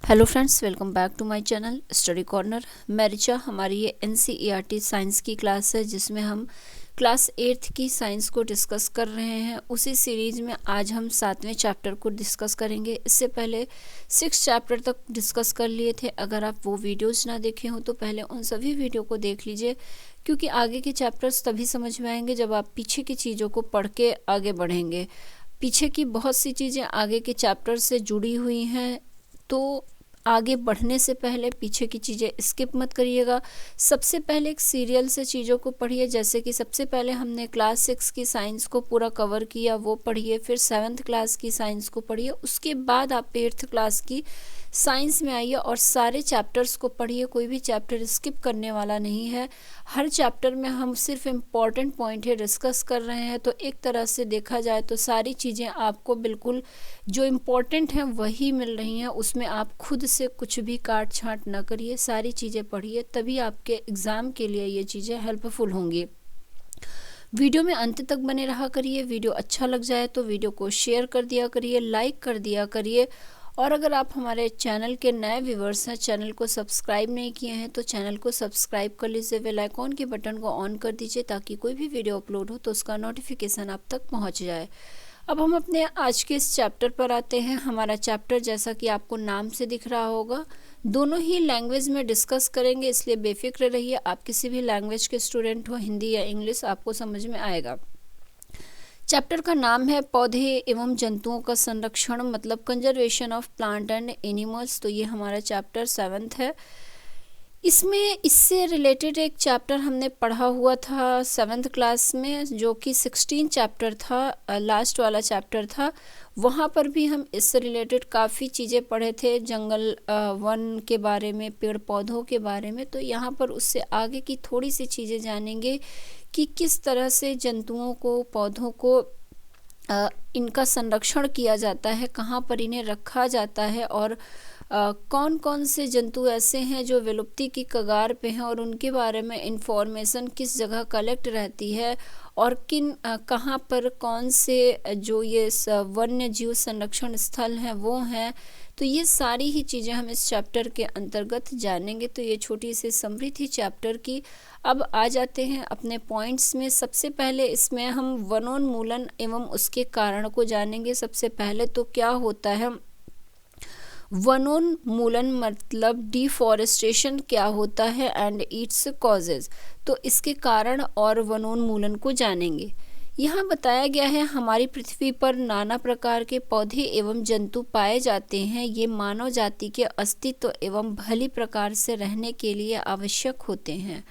Hello friends, welcome back to my channel study corner. मैं रिचा। हमारी ये एनसीईआरटी साइंस की क्लास है जिसमें हम क्लास 8th की साइंस को डिस्कस कर रहे हैं। उसी सीरीज़ में आज हम 7वें चैप्टर को डिस्कस करेंगे। इससे पहले 6 चैप्टर तक डिस्कस कर लिए थे। अगर आप वो वीडियोस ना देखे हो तो पहले उन सभी वीडियो को देख लीजिए, क्योंकि आगे के चैप्टर्स तभी समझ में आएंगे जब आप पीछे की चीज़ों को पढ़ के आगे बढ़ेंगे। पीछे की बहुत सी चीज़ें आगे के चैप्टर से जुड़ी हुई हैं, तो आगे बढ़ने से पहले पीछे की चीज़ें स्किप मत करिएगा। सबसे पहले एक सीरियल से चीज़ों को पढ़िए। जैसे कि सबसे पहले हमने क्लास 6 की साइंस को पूरा कवर किया, वो पढ़िए। फिर 7th क्लास की साइंस को पढ़िए। उसके बाद आप 8th क्लास की साइंस में आइए और सारे चैप्टर्स को पढ़िए। कोई भी चैप्टर स्किप करने वाला नहीं है। हर चैप्टर में हम सिर्फ इम्पॉर्टेंट पॉइंट है डिस्कस कर रहे हैं। तो एक तरह से देखा जाए तो सारी चीज़ें आपको बिल्कुल जो इम्पॉर्टेंट हैं वही मिल रही हैं। उसमें आप खुद से कुछ भी काट छांट ना करिए, सारी चीज़ें पढ़िए, तभी आपके एग्ज़ाम के लिए ये चीज़ें हेल्पफुल होंगी। वीडियो में अंत तक बने रहा करिए। वीडियो अच्छा लग जाए तो वीडियो को शेयर कर दिया करिए, लाइक कर दिया करिए। और अगर आप हमारे चैनल के नए व्यूवर्स हैं, चैनल को सब्सक्राइब नहीं किए हैं तो चैनल को सब्सक्राइब कर लीजिए। बेल आइकॉन के बटन को ऑन कर दीजिए ताकि कोई भी वीडियो अपलोड हो तो उसका नोटिफिकेशन आप तक पहुंच जाए। अब हम अपने आज के इस चैप्टर पर आते हैं। हमारा चैप्टर, जैसा कि आपको नाम से दिख रहा होगा, दोनों ही लैंग्वेज में डिस्कस करेंगे, इसलिए बेफिक्र रहिए। आप किसी भी लैंग्वेज के स्टूडेंट हो, हिंदी या इंग्लिश, आपको समझ में आएगा। चैप्टर का नाम है पौधे एवं जंतुओं का संरक्षण, मतलब conservation of plant and animals. तो ये हमारा चैप्टर 7th है। इसमें इससे रिलेटेड एक चैप्टर हमने पढ़ा हुआ था 7th क्लास में, जो कि 16 चैप्टर था, लास्ट वाला चैप्टर था। वहाँ पर भी हम इससे रिलेटेड काफ़ी चीज़ें पढ़े थे, जंगल वन के बारे में, पेड़ पौधों के बारे में। तो यहाँ पर उससे आगे की थोड़ी सी चीज़ें जानेंगे कि किस तरह से जंतुओं को, पौधों को इनका संरक्षण किया जाता है, कहाँ पर इन्हें रखा जाता है, और कौन कौन से जंतु ऐसे हैं जो विलुप्ति की कगार पे हैं और उनके बारे में इंफॉर्मेशन किस जगह कलेक्ट रहती है, और किन कहाँ पर कौन से जो ये वन्य जीव संरक्षण स्थल हैं वो हैं। तो ये सारी ही चीज़ें हम इस चैप्टर के अंतर्गत जानेंगे। तो ये छोटी सी समरी थी चैप्टर की। अब आ जाते हैं अपने पॉइंट्स में। सबसे पहले इसमें हम वनोन्मूलन एवं उसके कारण को जानेंगे। सबसे पहले तो क्या होता है वनोन्मूलन, मतलब डिफॉरेस्टेशन क्या होता है, एंड इट्स कॉजेज। तो इसके कारण और वनोन्मूलन को जानेंगे। यहाँ बताया गया है हमारी पृथ्वी पर नाना प्रकार के पौधे एवं जंतु पाए जाते हैं। ये मानव जाति के अस्तित्व एवं भली प्रकार से रहने के लिए आवश्यक होते हैं।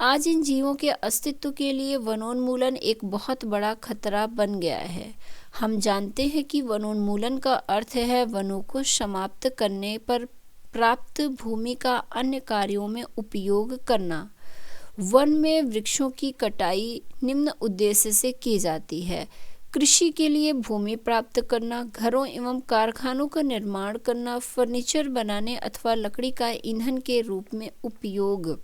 आज इन जीवों के अस्तित्व के लिए वनोन्मूलन एक बहुत बड़ा खतरा बन गया है। हम जानते हैं कि वनोन्मूलन का अर्थ है वनों को समाप्त करने पर प्राप्त भूमि का अन्य कार्यों में उपयोग करना। वन में वृक्षों की कटाई निम्न उद्देश्य से की जाती है: कृषि के लिए भूमि प्राप्त करना, घरों एवं कारखानों का निर्माण करना, फर्नीचर बनाने अथवा लकड़ी का ईंधन के रूप में उपयोग।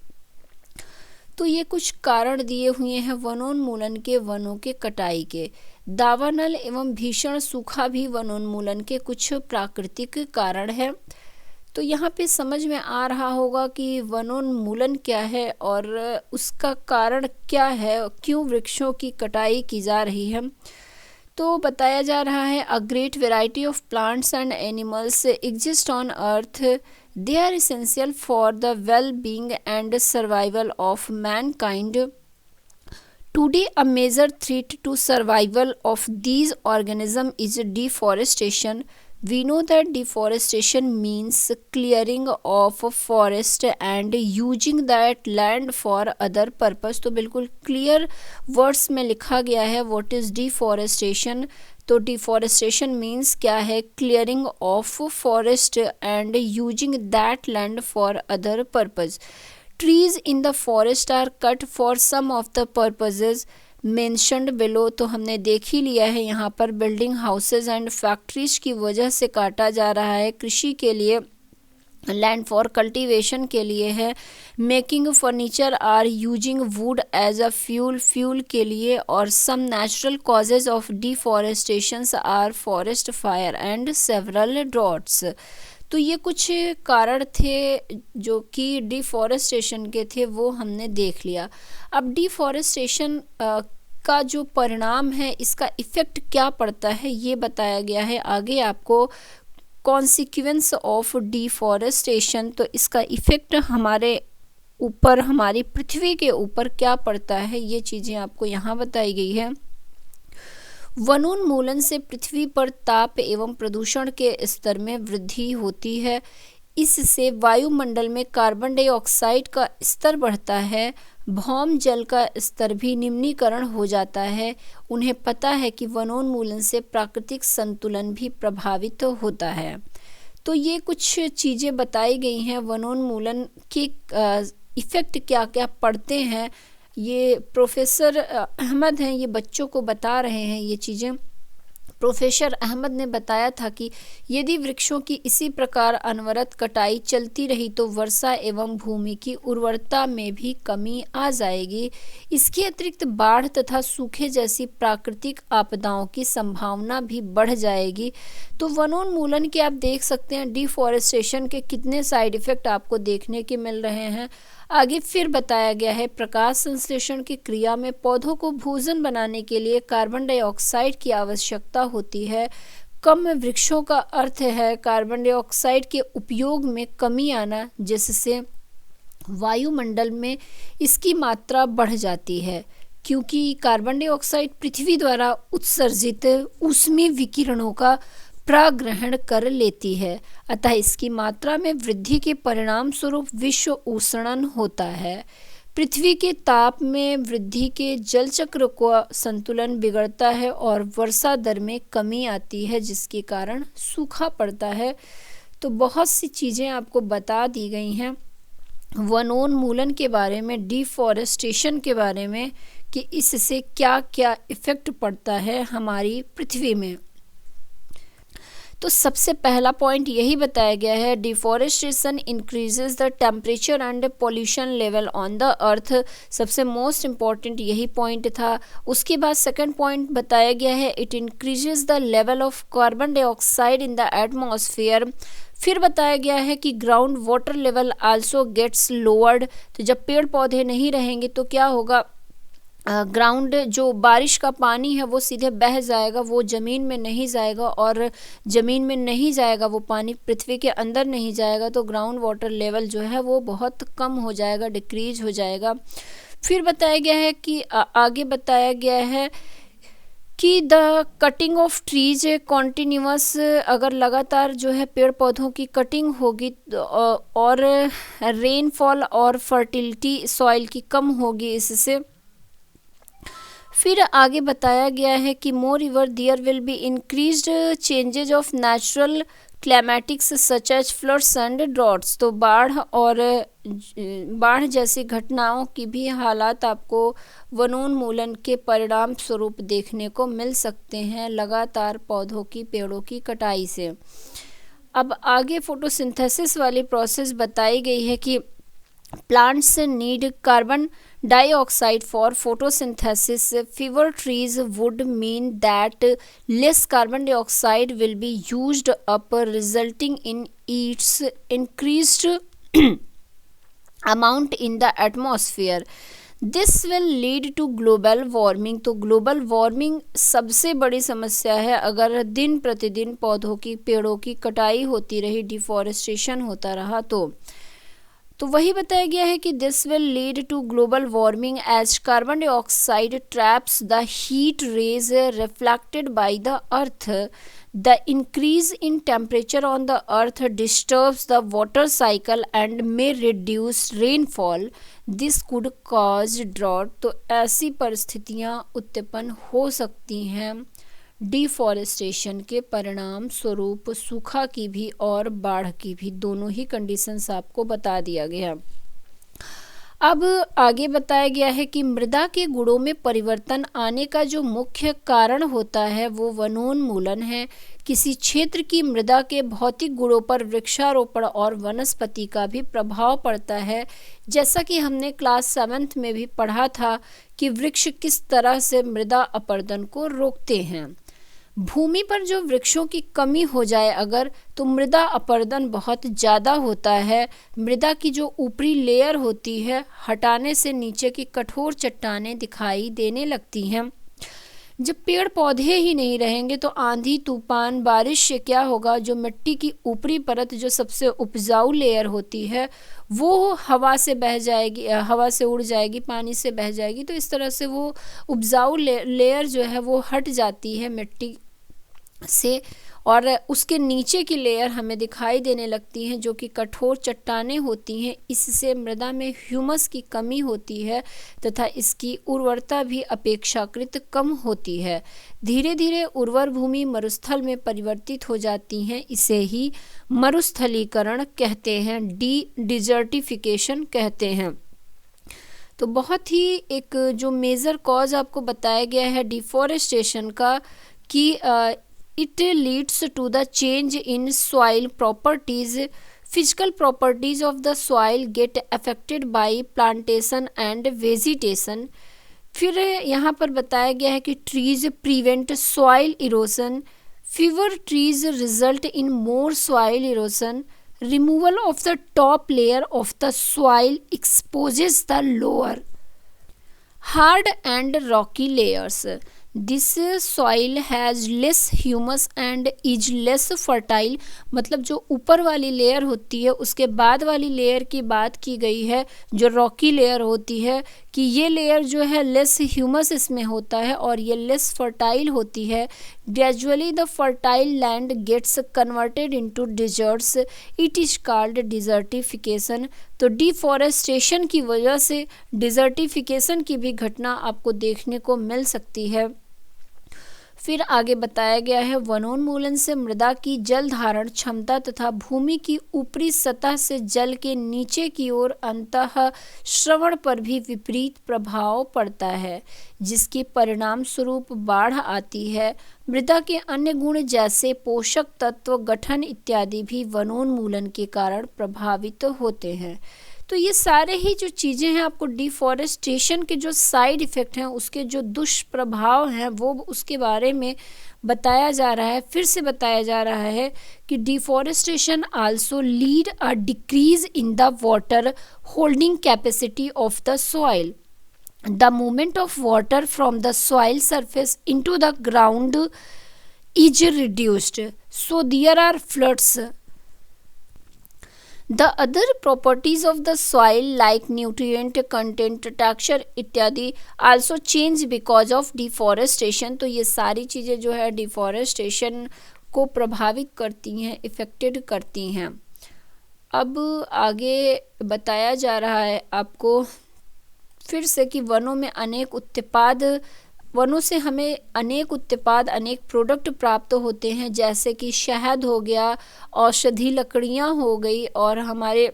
तो ये कुछ कारण दिए हुए हैं वनोन्मूलन के, वनों के कटाई के। दावानल एवं भीषण सूखा भी वनोन्मूलन के कुछ प्राकृतिक कारण है। तो यहाँ पे समझ में आ रहा होगा कि वनोन्मूलन क्या है और उसका कारण क्या है, क्यों वृक्षों की कटाई की जा रही है। तो बताया जा रहा है a great variety of plants and animals exist on earth. They are essential for the well-being and survival of mankind. Today, a major threat to survival of these organisms is deforestation. We know that deforestation means clearing of forest and using that land for other purpose. तो बिल्कुल clear words में लिखा गया है what is deforestation. तो deforestation means क्या है? Clearing of forest and using that land for other purpose. Trees in the forest are cut for some of the purposes mentioned below. तो हमने देख ही लिया है, यहाँ पर बिल्डिंग हाउसेज एंड फैक्ट्रीज की वजह से काटा जा रहा है। कृषि के लिए, लैंड फॉर कल्टीवेशन के लिए है। Making furniture or using wood as a fuel, fuel के लिए। और some natural causes of deforestation are forest fire and several droughts. तो ये कुछ कारण थे जो कि डिफॉरेस्टेशन के थे, वो हमने देख लिया। अब डिफॉरेस्टेशन का जो परिणाम है, इसका इफ़ेक्ट क्या पड़ता है ये बताया गया है आगे आपको। कॉन्सिक्वेंस ऑफ डिफॉरेस्टेशन, तो इसका इफ़ेक्ट हमारे ऊपर, हमारी पृथ्वी के ऊपर क्या पड़ता है, ये चीज़ें आपको यहाँ बताई गई है। वनोन्मूलन से पृथ्वी पर ताप एवं प्रदूषण के स्तर में वृद्धि होती है। इससे वायुमंडल में कार्बन डाइऑक्साइड का स्तर बढ़ता है। भौम जल का स्तर भी निम्नीकरण हो जाता है। उन्हें पता है कि वनोन्मूलन से प्राकृतिक संतुलन भी प्रभावित होता है। तो ये कुछ चीज़ें बताई गई हैं, वनोन्मूलन के इफ़ेक्ट क्या क्या पड़ते हैं। ये प्रोफेसर अहमद हैं, ये बच्चों को बता रहे हैं ये चीज़ें। प्रोफेसर अहमद ने बताया था कि यदि वृक्षों की इसी प्रकार अनवरत कटाई चलती रही तो वर्षा एवं भूमि की उर्वरता में भी कमी आ जाएगी। इसके अतिरिक्त बाढ़ तथा सूखे जैसी प्राकृतिक आपदाओं की संभावना भी बढ़ जाएगी। तो वनोन्मूलन के आप देख सकते हैं, डिफॉरेस्टेशन के कितने साइड इफ़ेक्ट आपको देखने के मिल रहे हैं। आगे फिर बताया गया है, प्रकाश संश्लेषण की क्रिया में पौधों को भोजन बनाने के लिए कार्बन डाइऑक्साइड की आवश्यकता होती है। कम वृक्षों का अर्थ है कार्बन डाइऑक्साइड के उपयोग में कमी आना, जिससे वायुमंडल में इसकी मात्रा बढ़ जाती है। क्योंकि कार्बन डाइऑक्साइड पृथ्वी द्वारा उत्सर्जित ऊष्मीय विकिरणों का प्रग्रहण कर लेती है, अतः इसकी मात्रा में वृद्धि के परिणाम स्वरूप विश्व उष्णन होता है। पृथ्वी के ताप में वृद्धि के जल चक्र का संतुलन बिगड़ता है और वर्षा दर में कमी आती है, जिसके कारण सूखा पड़ता है। तो बहुत सी चीज़ें आपको बता दी गई हैं वनोन्मूलन के बारे में, डिफॉरेस्टेशन के बारे में, कि इससे क्या क्या इफ़ेक्ट पड़ता है हमारी पृथ्वी में। तो सबसे पहला पॉइंट यही बताया गया है, deforestation increases the temperature and pollution level on the अर्थ। सबसे मोस्ट इम्पॉर्टेंट यही पॉइंट था। उसके बाद सेकंड पॉइंट बताया गया है, it increases the level of carbon dioxide in the atmosphere. फिर बताया गया है कि ground water level also gets lowered. तो जब पेड़ पौधे नहीं रहेंगे तो क्या होगा, ग्राउंड जो बारिश का पानी है वो सीधे बह जाएगा, वो ज़मीन में नहीं जाएगा, और ज़मीन में नहीं जाएगा वो पानी, पृथ्वी के अंदर नहीं जाएगा, तो ग्राउंड वाटर लेवल जो है वो बहुत कम हो जाएगा, डिक्रीज हो जाएगा। फिर बताया गया है कि आगे बताया गया है कि the cutting of trees continuous, अगर लगातार जो है पेड़ पौधों की कटिंग होगी और रेनफॉल और फर्टिलिटी सॉइल की कम होगी इससे। फिर आगे बताया गया है कि more ever there will be increased changes of natural climatics such as floods and droughts. तो बाढ़ जैसी घटनाओं की भी हालात आपको वनोन्मूलन के परिणाम स्वरूप देखने को मिल सकते हैं, लगातार पौधों की, पेड़ों की कटाई से। अब आगे फोटोसिंथेसिस वाली प्रोसेस बताई गई है कि plants need carbon dioxide for photosynthesis. Fewer trees would mean that less carbon dioxide will be used up, resulting in its increased amount in the atmosphere. This will lead to global warming. तो global warming सबसे बड़ी समस्या है। अगर दिन प्रतिदिन पौधों की, पेड़ों की कटाई होती रही, डिफॉरेस्टेशन होता रहा तो वही बताया गया है कि this will lead to global warming as carbon dioxide traps the heat rays reflected by the earth. The increase in temperature on the earth disturbs the water cycle and may reduce rainfall. This could cause drought. तो ऐसी परिस्थितियाँ उत्पन्न हो सकती हैं deforestation के परिणाम स्वरूप, सूखा की भी और बाढ़ की भी, दोनों ही कंडीशंस आपको बता दिया गया। अब आगे बताया गया है कि मृदा के गुणों में परिवर्तन आने का जो मुख्य कारण होता है वो वनोन्मूलन है। किसी क्षेत्र की मृदा के भौतिक गुणों पर वृक्षारोपण और वनस्पति का भी प्रभाव पड़ता है। जैसा कि हमने क्लास 7th में भी पढ़ा था कि वृक्ष किस तरह से मृदा अपरदन को रोकते हैं। भूमि पर जो वृक्षों की कमी हो जाए अगर, तो मृदा अपरदन बहुत ज़्यादा होता है। मृदा की जो ऊपरी लेयर होती है हटाने से नीचे की कठोर चट्टानें दिखाई देने लगती हैं। जब पेड़ पौधे ही नहीं रहेंगे तो आंधी तूफान बारिश से क्या होगा, जो मिट्टी की ऊपरी परत जो सबसे उपजाऊ लेयर होती है वो हवा से बह जाएगी, हवा से उड़ जाएगी, पानी से बह जाएगी। तो इस तरह से वो उपजाऊ लेयर जो है वो हट जाती है मिट्टी से, और उसके नीचे की लेयर हमें दिखाई देने लगती हैं जो कि कठोर चट्टानें होती हैं। इससे मृदा में ह्यूमस की कमी होती है तथा इसकी उर्वरता भी अपेक्षाकृत कम होती है। धीरे धीरे उर्वर भूमि मरुस्थल में परिवर्तित हो जाती हैं। इसे ही मरुस्थलीकरण कहते हैं, डिजर्टिफिकेशन कहते हैं। तो बहुत ही एक जो मेजर कॉज आपको बताया गया है डिफॉरेस्टेशन का कि it leads to the change in soil properties. Physical properties of the soil get affected by plantation and vegetation. फिर यहाँ पर बताया गया है कि trees prevent soil erosion. Fewer trees result in more soil erosion. Removal of the top layer of the soil exposes the lower hard and rocky layers. This soil has less humus and is less fertile. मतलब जो ऊपर वाली layer होती है उसके बाद वाली layer की बात की गई है जो रॉकी लेयर होती है, कि ये लेयर जो है लेस ह्यूमस इसमें होता है और ये लेस फर्टाइल होती है। Gradually the fertile land gets converted into deserts, it is called desertification. तो डिफॉरेस्टेशन की वजह से डिजर्टिफिकेशन की भी घटना आपको देखने को मिल सकती है। फिर आगे बताया गया है वनोन्मूलन से मृदा की जल धारण क्षमता तथा भूमि की ऊपरी सतह से जल के नीचे की ओर अंतः श्रवण पर भी विपरीत प्रभाव पड़ता है, जिसके परिणाम स्वरूप बाढ़ आती है। मृदा के अन्य गुण जैसे पोषक तत्व गठन इत्यादि भी वनोन्मूलन के कारण प्रभावित होते हैं। तो ये सारे ही जो चीज़ें हैं आपको डिफॉरेस्टेशन के जो साइड इफ़ेक्ट हैं उसके जो दुष्प्रभाव हैं वो उसके बारे में बताया जा रहा है। फिर से बताया जा रहा है कि deforestation also lead a decrease in the water holding capacity of the soil. The movement of water from the soil surface into the ground is reduced, so there are floods. The other properties of the soil like nutrient content, texture इत्यादि also change because of deforestation. तो ये सारी चीज़ें जो है deforestation को प्रभावित करती हैं, इफ़ेक्टेड करती हैं। अब आगे बताया जा रहा है आपको फिर से कि वनों से हमें अनेक उत्पाद अनेक प्रोडक्ट प्राप्त होते हैं, जैसे कि शहद हो गया, औषधि लकड़ियाँ हो गई और हमारे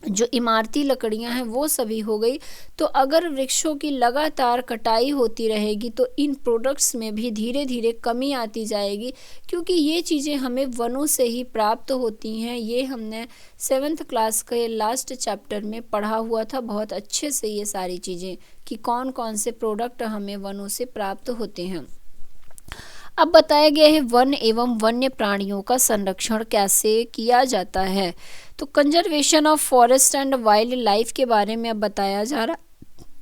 जो इमारती लकड़ियाँ हैं वो सभी हो गई। तो अगर वृक्षों की लगातार कटाई होती रहेगी तो इन प्रोडक्ट्स में भी धीरे धीरे कमी आती जाएगी, क्योंकि ये चीज़ें हमें वनों से ही प्राप्त होती हैं। ये हमने 7th क्लास के लास्ट चैप्टर में पढ़ा हुआ था बहुत अच्छे से, ये सारी चीज़ें कि कौन कौन से प्रोडक्ट हमें वनों से प्राप्त होते हैं। अब बताया गया है वन एवं वन्य प्राणियों का संरक्षण कैसे किया जाता है। तो conservation of forest and wild life के बारे में अब बताया जा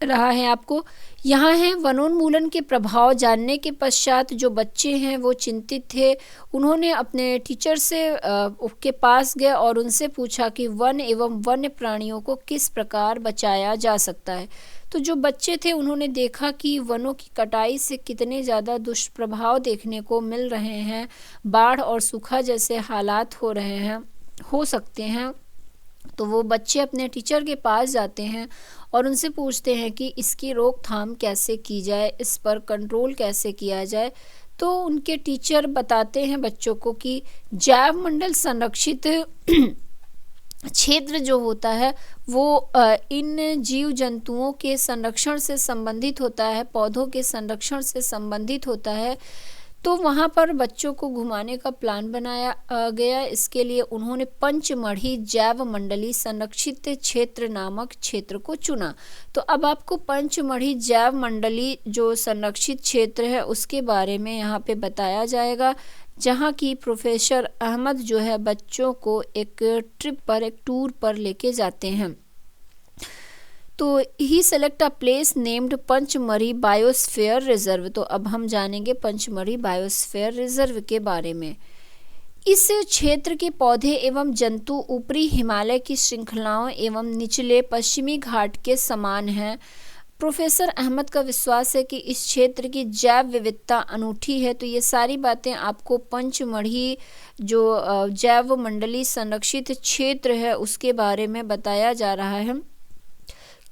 रहा है आपको। यहाँ है वनोन्मूलन के प्रभाव जानने के पश्चात जो बच्चे हैं वो चिंतित थे। उन्होंने अपने टीचर से के पास गए और उनसे पूछा कि वन एवं वन्य प्राणियों को किस प्रकार बचाया जा सकता है। तो जो बच्चे थे उन्होंने देखा कि वनों की कटाई से कितने ज़्यादा दुष्प्रभाव देखने को मिल रहे हैं, बाढ़ और सूखा जैसे हालात हो सकते हैं। तो वो बच्चे अपने टीचर के पास जाते हैं और उनसे पूछते हैं कि इसकी रोकथाम कैसे की जाए, इस पर कंट्रोल कैसे किया जाए। तो उनके टीचर बताते हैं बच्चों को कि जैव मंडल संरक्षित क्षेत्र जो होता है वो इन जीव जंतुओं के संरक्षण से संबंधित होता है, पौधों के संरक्षण से संबंधित होता है। तो वहाँ पर बच्चों को घुमाने का प्लान बनाया गया। इसके लिए उन्होंने पंचमढ़ी जैव मंडली संरक्षित क्षेत्र नामक क्षेत्र को चुना। तो अब आपको पंचमढ़ी जैव मंडली जो संरक्षित क्षेत्र है उसके बारे में यहाँ पे बताया जाएगा, जहाँ की प्रोफेसर अहमद जो है बच्चों को एक ट्रिप पर, एक टूर पर लेके जाते हैं। तो ही select a place named Pachmarhi biosphere reserve. तो अब हम जानेंगे पंचमढ़ी बायोस्फीयर रिजर्व के बारे में। इस क्षेत्र के पौधे एवं जंतु ऊपरी हिमालय की श्रृंखलाओं एवं निचले पश्चिमी घाट के समान हैं। प्रोफेसर अहमद का विश्वास है कि इस क्षेत्र की जैव विविधता अनूठी है। तो ये सारी बातें आपको पंचमढ़ी जो जैव मंडली संरक्षित क्षेत्र है उसके बारे में बताया जा रहा है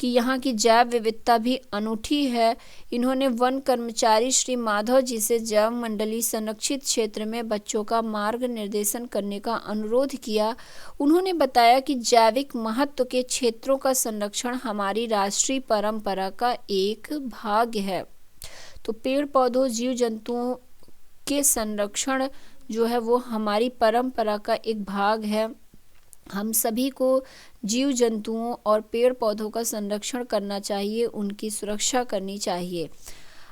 कि यहाँ की जैव विविधता भी अनूठी है। इन्होंने वन कर्मचारी श्री माधव जी से जैव मंडली संरक्षित क्षेत्र में बच्चों का मार्ग निर्देशन करने का अनुरोध किया। उन्होंने बताया कि जैविक महत्व के क्षेत्रों का संरक्षण हमारी राष्ट्रीय परंपरा का एक भाग है। तो पेड़ पौधों जीव जंतुओं के संरक्षण जो है वो हमारी परंपरा का एक भाग है। हम सभी को जीव जंतुओं और पेड़ पौधों का संरक्षण करना चाहिए, उनकी सुरक्षा करनी चाहिए।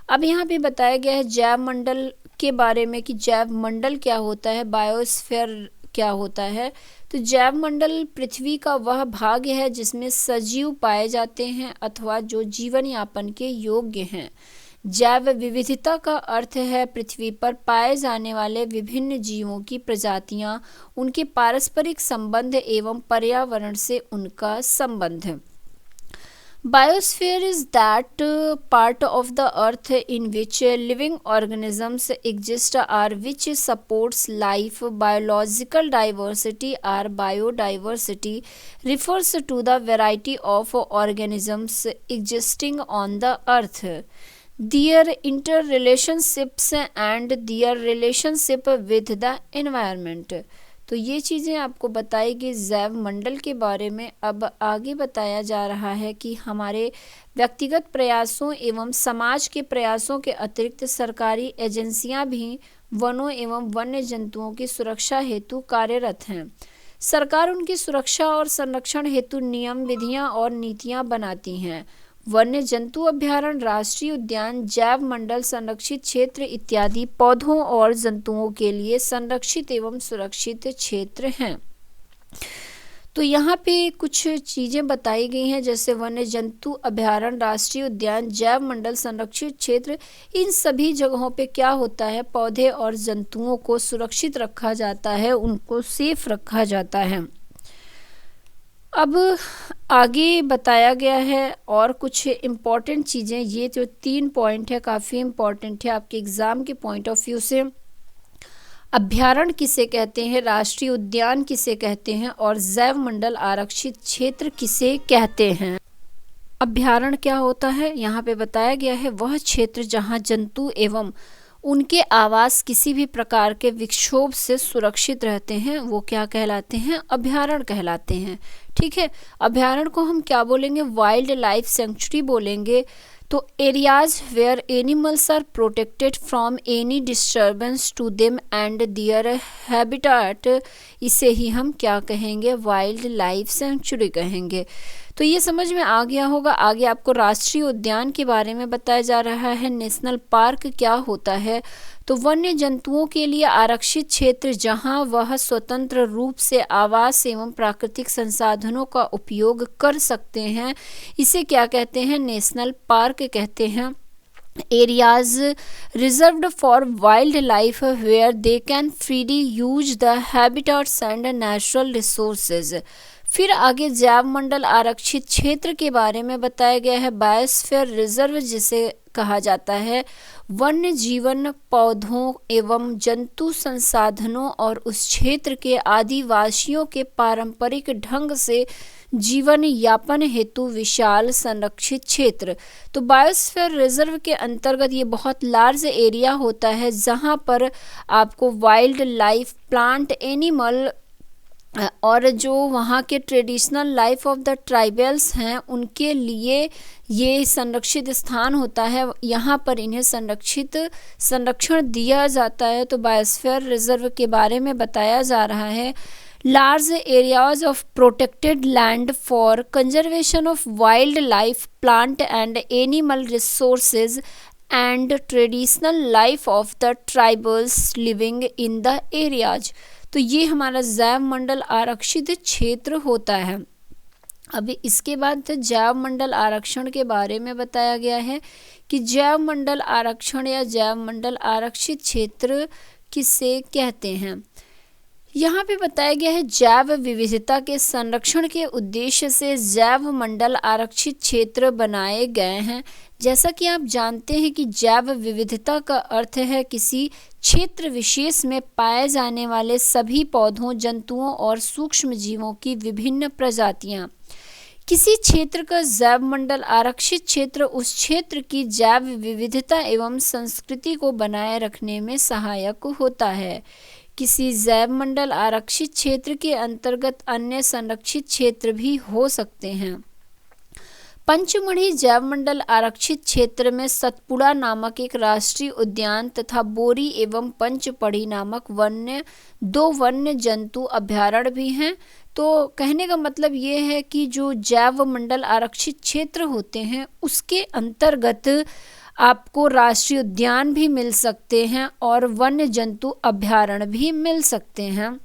अब यहाँ पे बताया गया है जैव मंडल के बारे में कि जैव मंडल क्या होता है, बायोस्फीयर क्या होता है। तो जैव मंडल पृथ्वी का वह भाग है जिसमें सजीव पाए जाते हैं अथवा जो जीवन यापन के योग्य हैं। जैव विविधता का अर्थ है पृथ्वी पर पाए जाने वाले विभिन्न जीवों की प्रजातियां, उनके पारस्परिक संबंध एवं पर्यावरण से उनका संबंध। Biosphere is that part of the earth in which living organisms exist or which supports life. Biological diversity or biodiversity refers to the variety of organisms existing on the earth, their interrelationships and their relationship with the environment. तो ये चीज़ें आपको बताई गई जैव मंडल के बारे में। अब आगे बताया जा रहा है कि हमारे व्यक्तिगत प्रयासों एवं समाज के प्रयासों के अतिरिक्त सरकारी एजेंसियां भी वनों एवं वन्य जंतुओं की सुरक्षा हेतु कार्यरत हैं। सरकार उनकी सुरक्षा और संरक्षण हेतु नियम, विधियां और नीतियां बनाती हैं। वन्य जंतु अभ्यारण्य, राष्ट्रीय उद्यान, जैव मंडल, संरक्षित क्षेत्र इत्यादि पौधों और जंतुओं के लिए संरक्षित एवं सुरक्षित क्षेत्र हैं। तो यहाँ पे कुछ चीज़ें बताई गई हैं जैसे वन्य जंतु अभ्यारण्य, राष्ट्रीय उद्यान, जैव मंडल, संरक्षित क्षेत्र। इन सभी जगहों पे क्या होता है, पौधे और जंतुओं को सुरक्षित रखा जाता है, उनको सेफ रखा जाता है। अब आगे बताया गया है और कुछ इम्पॉर्टेंट चीज़ें। ये जो 3 पॉइंट है काफ़ी इम्पॉर्टेंट है आपके एग्ज़ाम के पॉइंट ऑफ व्यू से। अभ्यारण्य किसे कहते हैं, राष्ट्रीय उद्यान किसे कहते हैं और जैव मंडल आरक्षित क्षेत्र किसे कहते हैं। अभ्यारण्य क्या होता है, यहाँ पे बताया गया है वह क्षेत्र जहाँ जंतु एवं उनके आवास किसी भी प्रकार के विक्षोभ से सुरक्षित रहते हैं, वो क्या कहलाते हैं, अभ्यारण्य कहलाते हैं। ठीक है, अभ्यारण्य को हम क्या बोलेंगे, वाइल्ड लाइफ सेंचुरी बोलेंगे। तो areas where animals are protected from any disturbance to them and their habitat, इसे ही हम क्या कहेंगे, वाइल्ड लाइफ सेंचुरी कहेंगे। तो ये समझ में आ गया होगा। आगे आपको राष्ट्रीय उद्यान के बारे में बताया जा रहा है। नेशनल पार्क क्या होता है, तो वन्य जंतुओं के लिए आरक्षित क्षेत्र जहां वह स्वतंत्र रूप से आवास एवं प्राकृतिक संसाधनों का उपयोग कर सकते हैं, इसे क्या कहते हैं, नेशनल पार्क कहते हैं। Areas reserved for wildlife where they can freely use the habitats and natural resources. फिर आगे जैव मंडल आरक्षित क्षेत्र के बारे में बताया गया है। बायोस्फीयर रिजर्व जिसे कहा जाता है वन्य जीवन, पौधों एवं जंतु संसाधनों और उस क्षेत्र के आदिवासियों के पारंपरिक ढंग से जीवन यापन हेतु विशाल संरक्षित क्षेत्र। तो बायोस्फीयर रिजर्व के अंतर्गत ये बहुत लार्ज एरिया होता है जहाँ पर आपको वाइल्ड लाइफ, प्लांट, एनिमल और जो वहाँ के traditional life of the tribals हैं उनके लिए ये संरक्षित स्थान होता है, यहाँ पर इन्हें संरक्षण दिया जाता है। तो बायोस्फीयर रिजर्व के बारे में बताया जा रहा है। Large areas of protected land for conservation of wild life, plant and animal resources and traditional life of the tribals living in the areas. तो ये हमारा जैव मंडल आरक्षित क्षेत्र होता है। अभी इसके बाद जैव मंडल आरक्षण के बारे में बताया गया है कि जैव मंडल आरक्षण या जैव मंडल आरक्षित क्षेत्र किसे कहते हैं। यहाँ पे बताया गया है जैव विविधता के संरक्षण के उद्देश्य से जैव मंडल आरक्षित क्षेत्र बनाए गए हैं। जैसा कि आप जानते हैं कि जैव विविधता का अर्थ है किसी क्षेत्र विशेष में पाए जाने वाले सभी पौधों, जंतुओं और सूक्ष्म जीवों की विभिन्न प्रजातियां। किसी क्षेत्र का जैव मंडल आरक्षित क्षेत्र उस क्षेत्र की जैव विविधता एवं संस्कृति को बनाए रखने में सहायक होता है। किसी जैव मंडल आरक्षित क्षेत्र के अंतर्गत अन्य संरक्षित क्षेत्र भी हो सकते हैं। पंचमढ़ी जैव मंडल आरक्षित क्षेत्र में सतपुड़ा नामक एक राष्ट्रीय उद्यान तथा बोरी एवं पंचपढ़ी नामक दो वन्य जंतु अभयारण्य भी हैं। तो कहने का मतलब ये है कि जो जैव मंडल आरक्षित क्षेत्र होते हैं उसके अंतर्गत आपको राष्ट्रीय उद्यान भी मिल सकते हैं और वन्य जंतु अभयारण्य भी मिल सकते हैं।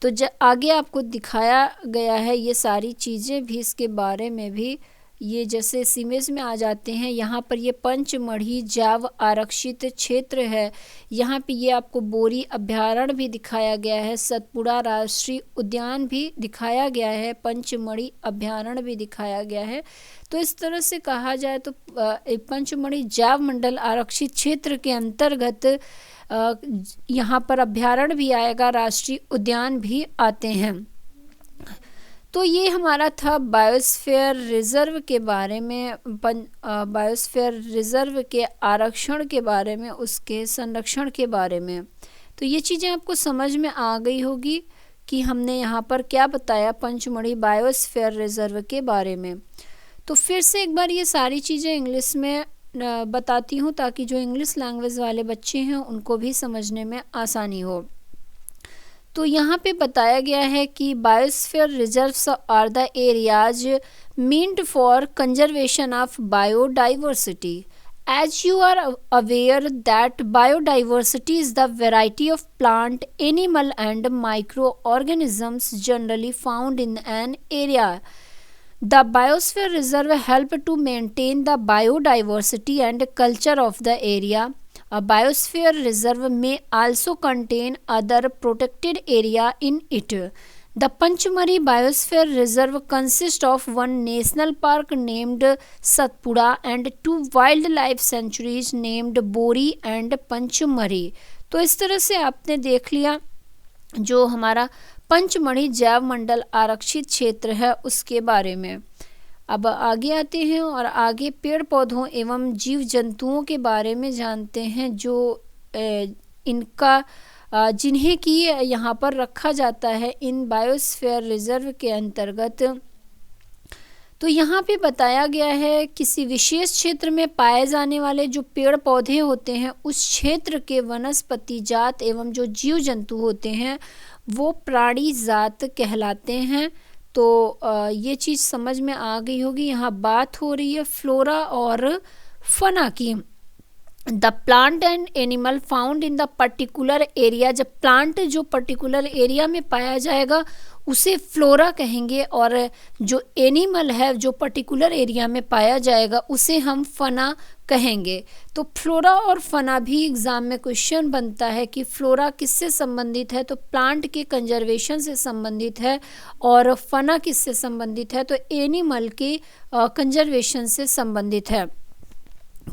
तो आगे आपको दिखाया गया है ये सारी चीज़ें भी, इसके बारे में भी ये जैसे इस इमेज में आ जाते हैं। यहाँ पर ये पंचमढ़ी जैव आरक्षित क्षेत्र है, यहाँ पे ये आपको बोरी अभयारण्य भी दिखाया गया है, सतपुड़ा राष्ट्रीय उद्यान भी दिखाया गया है, पंचमढ़ी अभयारण्य भी दिखाया गया है। तो इस तरह से कहा जाए तो पंचमढ़ी जैव मंडल आरक्षित क्षेत्र के अंतर्गत यहाँ पर अभयारण्य भी आएगा, राष्ट्रीय उद्यान भी आते हैं। तो ये हमारा था बायोस्फीयर रिजर्व के बारे में, बायोस्फीयर रिजर्व के आरक्षण के बारे में, उसके संरक्षण के बारे में। तो ये चीज़ें आपको समझ में आ गई होगी कि हमने यहाँ पर क्या बताया पंचमढ़ी बायोस्फीयर रिजर्व के बारे में। तो फिर से एक बार ये सारी चीज़ें इंग्लिश में बताती हूँ ताकि जो इंग्लिश लैंग्वेज वाले बच्चे हैं उनको भी समझने में आसानी हो। तो यहाँ पे बताया गया है कि biosphere reserves are the areas meant for conservation of biodiversity. As you are aware that biodiversity is the variety of plant, animal and microorganisms generally found in an area. The biosphere reserve help to maintain the biodiversity and culture of the area. A biosphere reserve may also contain other protected area in it. The Panchmari Biosphere Reserve consists of one national park named Satpura and two wildlife sanctuaries named Bori and Panchmari. तो इस तरह से आपने देख लिया जो हमारा पंचमढ़ी जैव मंडल आरक्षित क्षेत्र है उसके बारे में। अब आगे आते हैं और आगे पेड़ पौधों एवं जीव जंतुओं के बारे में जानते हैं जो इनका जिन्हें कि यहाँ पर रखा जाता है इन बायोस्फीयर रिजर्व के अंतर्गत। तो यहाँ पे बताया गया है किसी विशेष क्षेत्र में पाए जाने वाले जो पेड़ पौधे होते हैं उस क्षेत्र के वनस्पति जात एवं जो जीव जंतु होते हैं वो प्राणी जात कहलाते हैं। तो ये चीज़ समझ में आ गई होगी। यहाँ बात हो रही है फ्लोरा और फना की। The plant and animal found in the particular area. जब प्लांट जो पर्टिकुलर एरिया में पाया जाएगा उसे फ्लोरा कहेंगे और जो एनिमल है जो पर्टिकुलर एरिया में पाया जाएगा उसे हम फना कहेंगे। तो फ्लोरा और फना भी एग्जाम में क्वेश्चन बनता है कि फ्लोरा किससे संबंधित है, तो प्लांट के कंजर्वेशन से संबंधित है, और फना किससे संबंधित है, तो एनिमल के कंजर्वेशन से संबंधित है।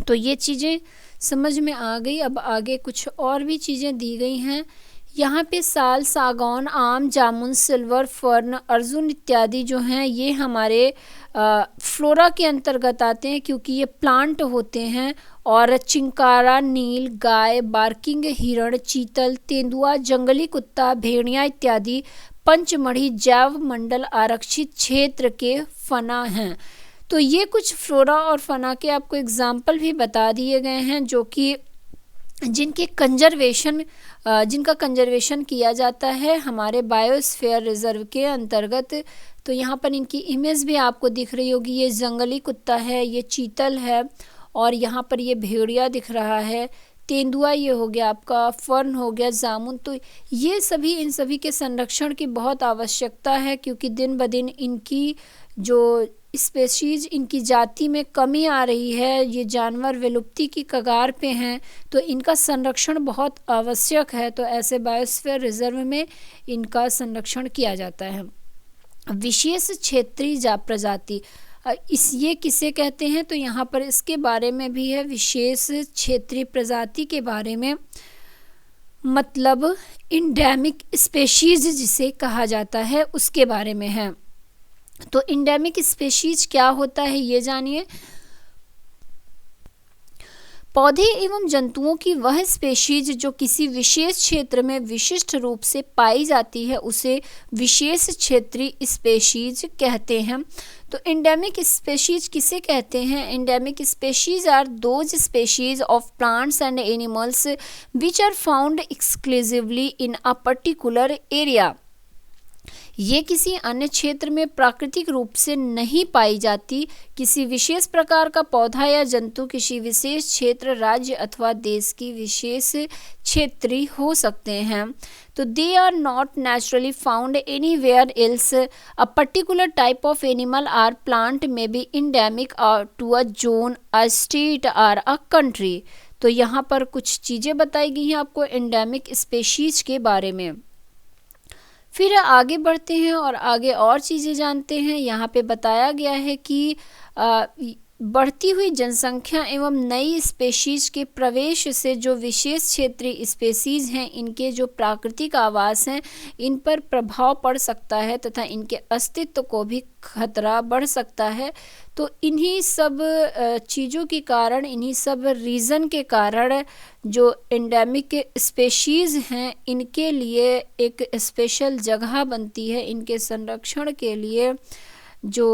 तो ये चीज़ें समझ में आ गई। अब आगे कुछ और भी चीज़ें दी गई हैं। यहाँ पे साल, सागौन, आम, जामुन, सिल्वर, फर्न, अर्जुन इत्यादि जो हैं ये हमारे फ्लोरा के अंतर्गत आते हैं क्योंकि ये प्लांट होते हैं। और चिंकारा, नील गाय, बार्किंग हिरण, चीतल, तेंदुआ, जंगली कुत्ता, भेड़िया इत्यादि पंचमढ़ी जैव मंडल आरक्षित क्षेत्र के फना हैं। तो ये कुछ फ्लोरा और फना के आपको एग्जाम्पल भी बता दिए गए हैं जो कि जिनका कंजर्वेशन किया जाता है हमारे बायोस्फीयर रिजर्व के अंतर्गत। तो यहाँ पर इनकी इमेज भी आपको दिख रही होगी। ये जंगली कुत्ता है, ये चीतल है, और यहाँ पर ये भेड़िया दिख रहा है, तेंदुआ ये हो गया आपका, फर्न हो गया, जामुन। तो ये सभी इन सभी के संरक्षण की बहुत आवश्यकता है क्योंकि दिन ब दिन इनकी जो स्पेशीज, इनकी जाति में कमी आ रही है। ये जानवर विलुप्ति की कगार पे हैं, तो इनका संरक्षण बहुत आवश्यक है। तो ऐसे बायोस्फीयर रिजर्व में इनका संरक्षण किया जाता है। विशेष क्षेत्रीय प्रजाति, ये किसे कहते हैं? तो यहाँ पर इसके बारे में भी है, विशेष क्षेत्रीय प्रजाति के बारे में, मतलब इंडेमिक स्पेशीज जिसे कहा जाता है उसके बारे में है। तो इंडेमिक स्पेशीज क्या होता है ये जानिए। पौधे एवं जंतुओं की वह स्पेशीज जो किसी विशेष क्षेत्र में विशिष्ट रूप से पाई जाती है उसे विशेष क्षेत्रीय स्पेशीज कहते हैं। तो इंडेमिक स्पेशीज किसे कहते हैं? Endemic species are those species of plants and animals which are found exclusively in a particular area. ये किसी अन्य क्षेत्र में प्राकृतिक रूप से नहीं पाई जाती। किसी विशेष प्रकार का पौधा या जंतु किसी विशेष क्षेत्र, राज्य अथवा देश की विशेष क्षेत्रीय हो सकते हैं। तो they are not naturally found anywhere else. A particular type of animal or plant may be endemic to a zone, a state or a country. तो यहाँ पर कुछ चीज़ें बताई गई हैं आपको इंडेमिक स्पेशीज के बारे में। फिर आगे बढ़ते हैं और आगे और चीज़ें जानते हैं। यहाँ पे बताया गया है कि बढ़ती हुई जनसंख्या एवं नई स्पेशीज के प्रवेश से जो विशेष क्षेत्रीय स्पेशीज हैं इनके जो प्राकृतिक आवास हैं इन पर प्रभाव पड़ सकता है तथा इनके अस्तित्व को भी खतरा बढ़ सकता है। तो इन्हीं सब चीज़ों के कारण, इन्हीं सब रीज़न के कारण जो एंडेमिक स्पेशीज हैं इनके लिए एक स्पेशल जगह बनती है। इनके संरक्षण के लिए जो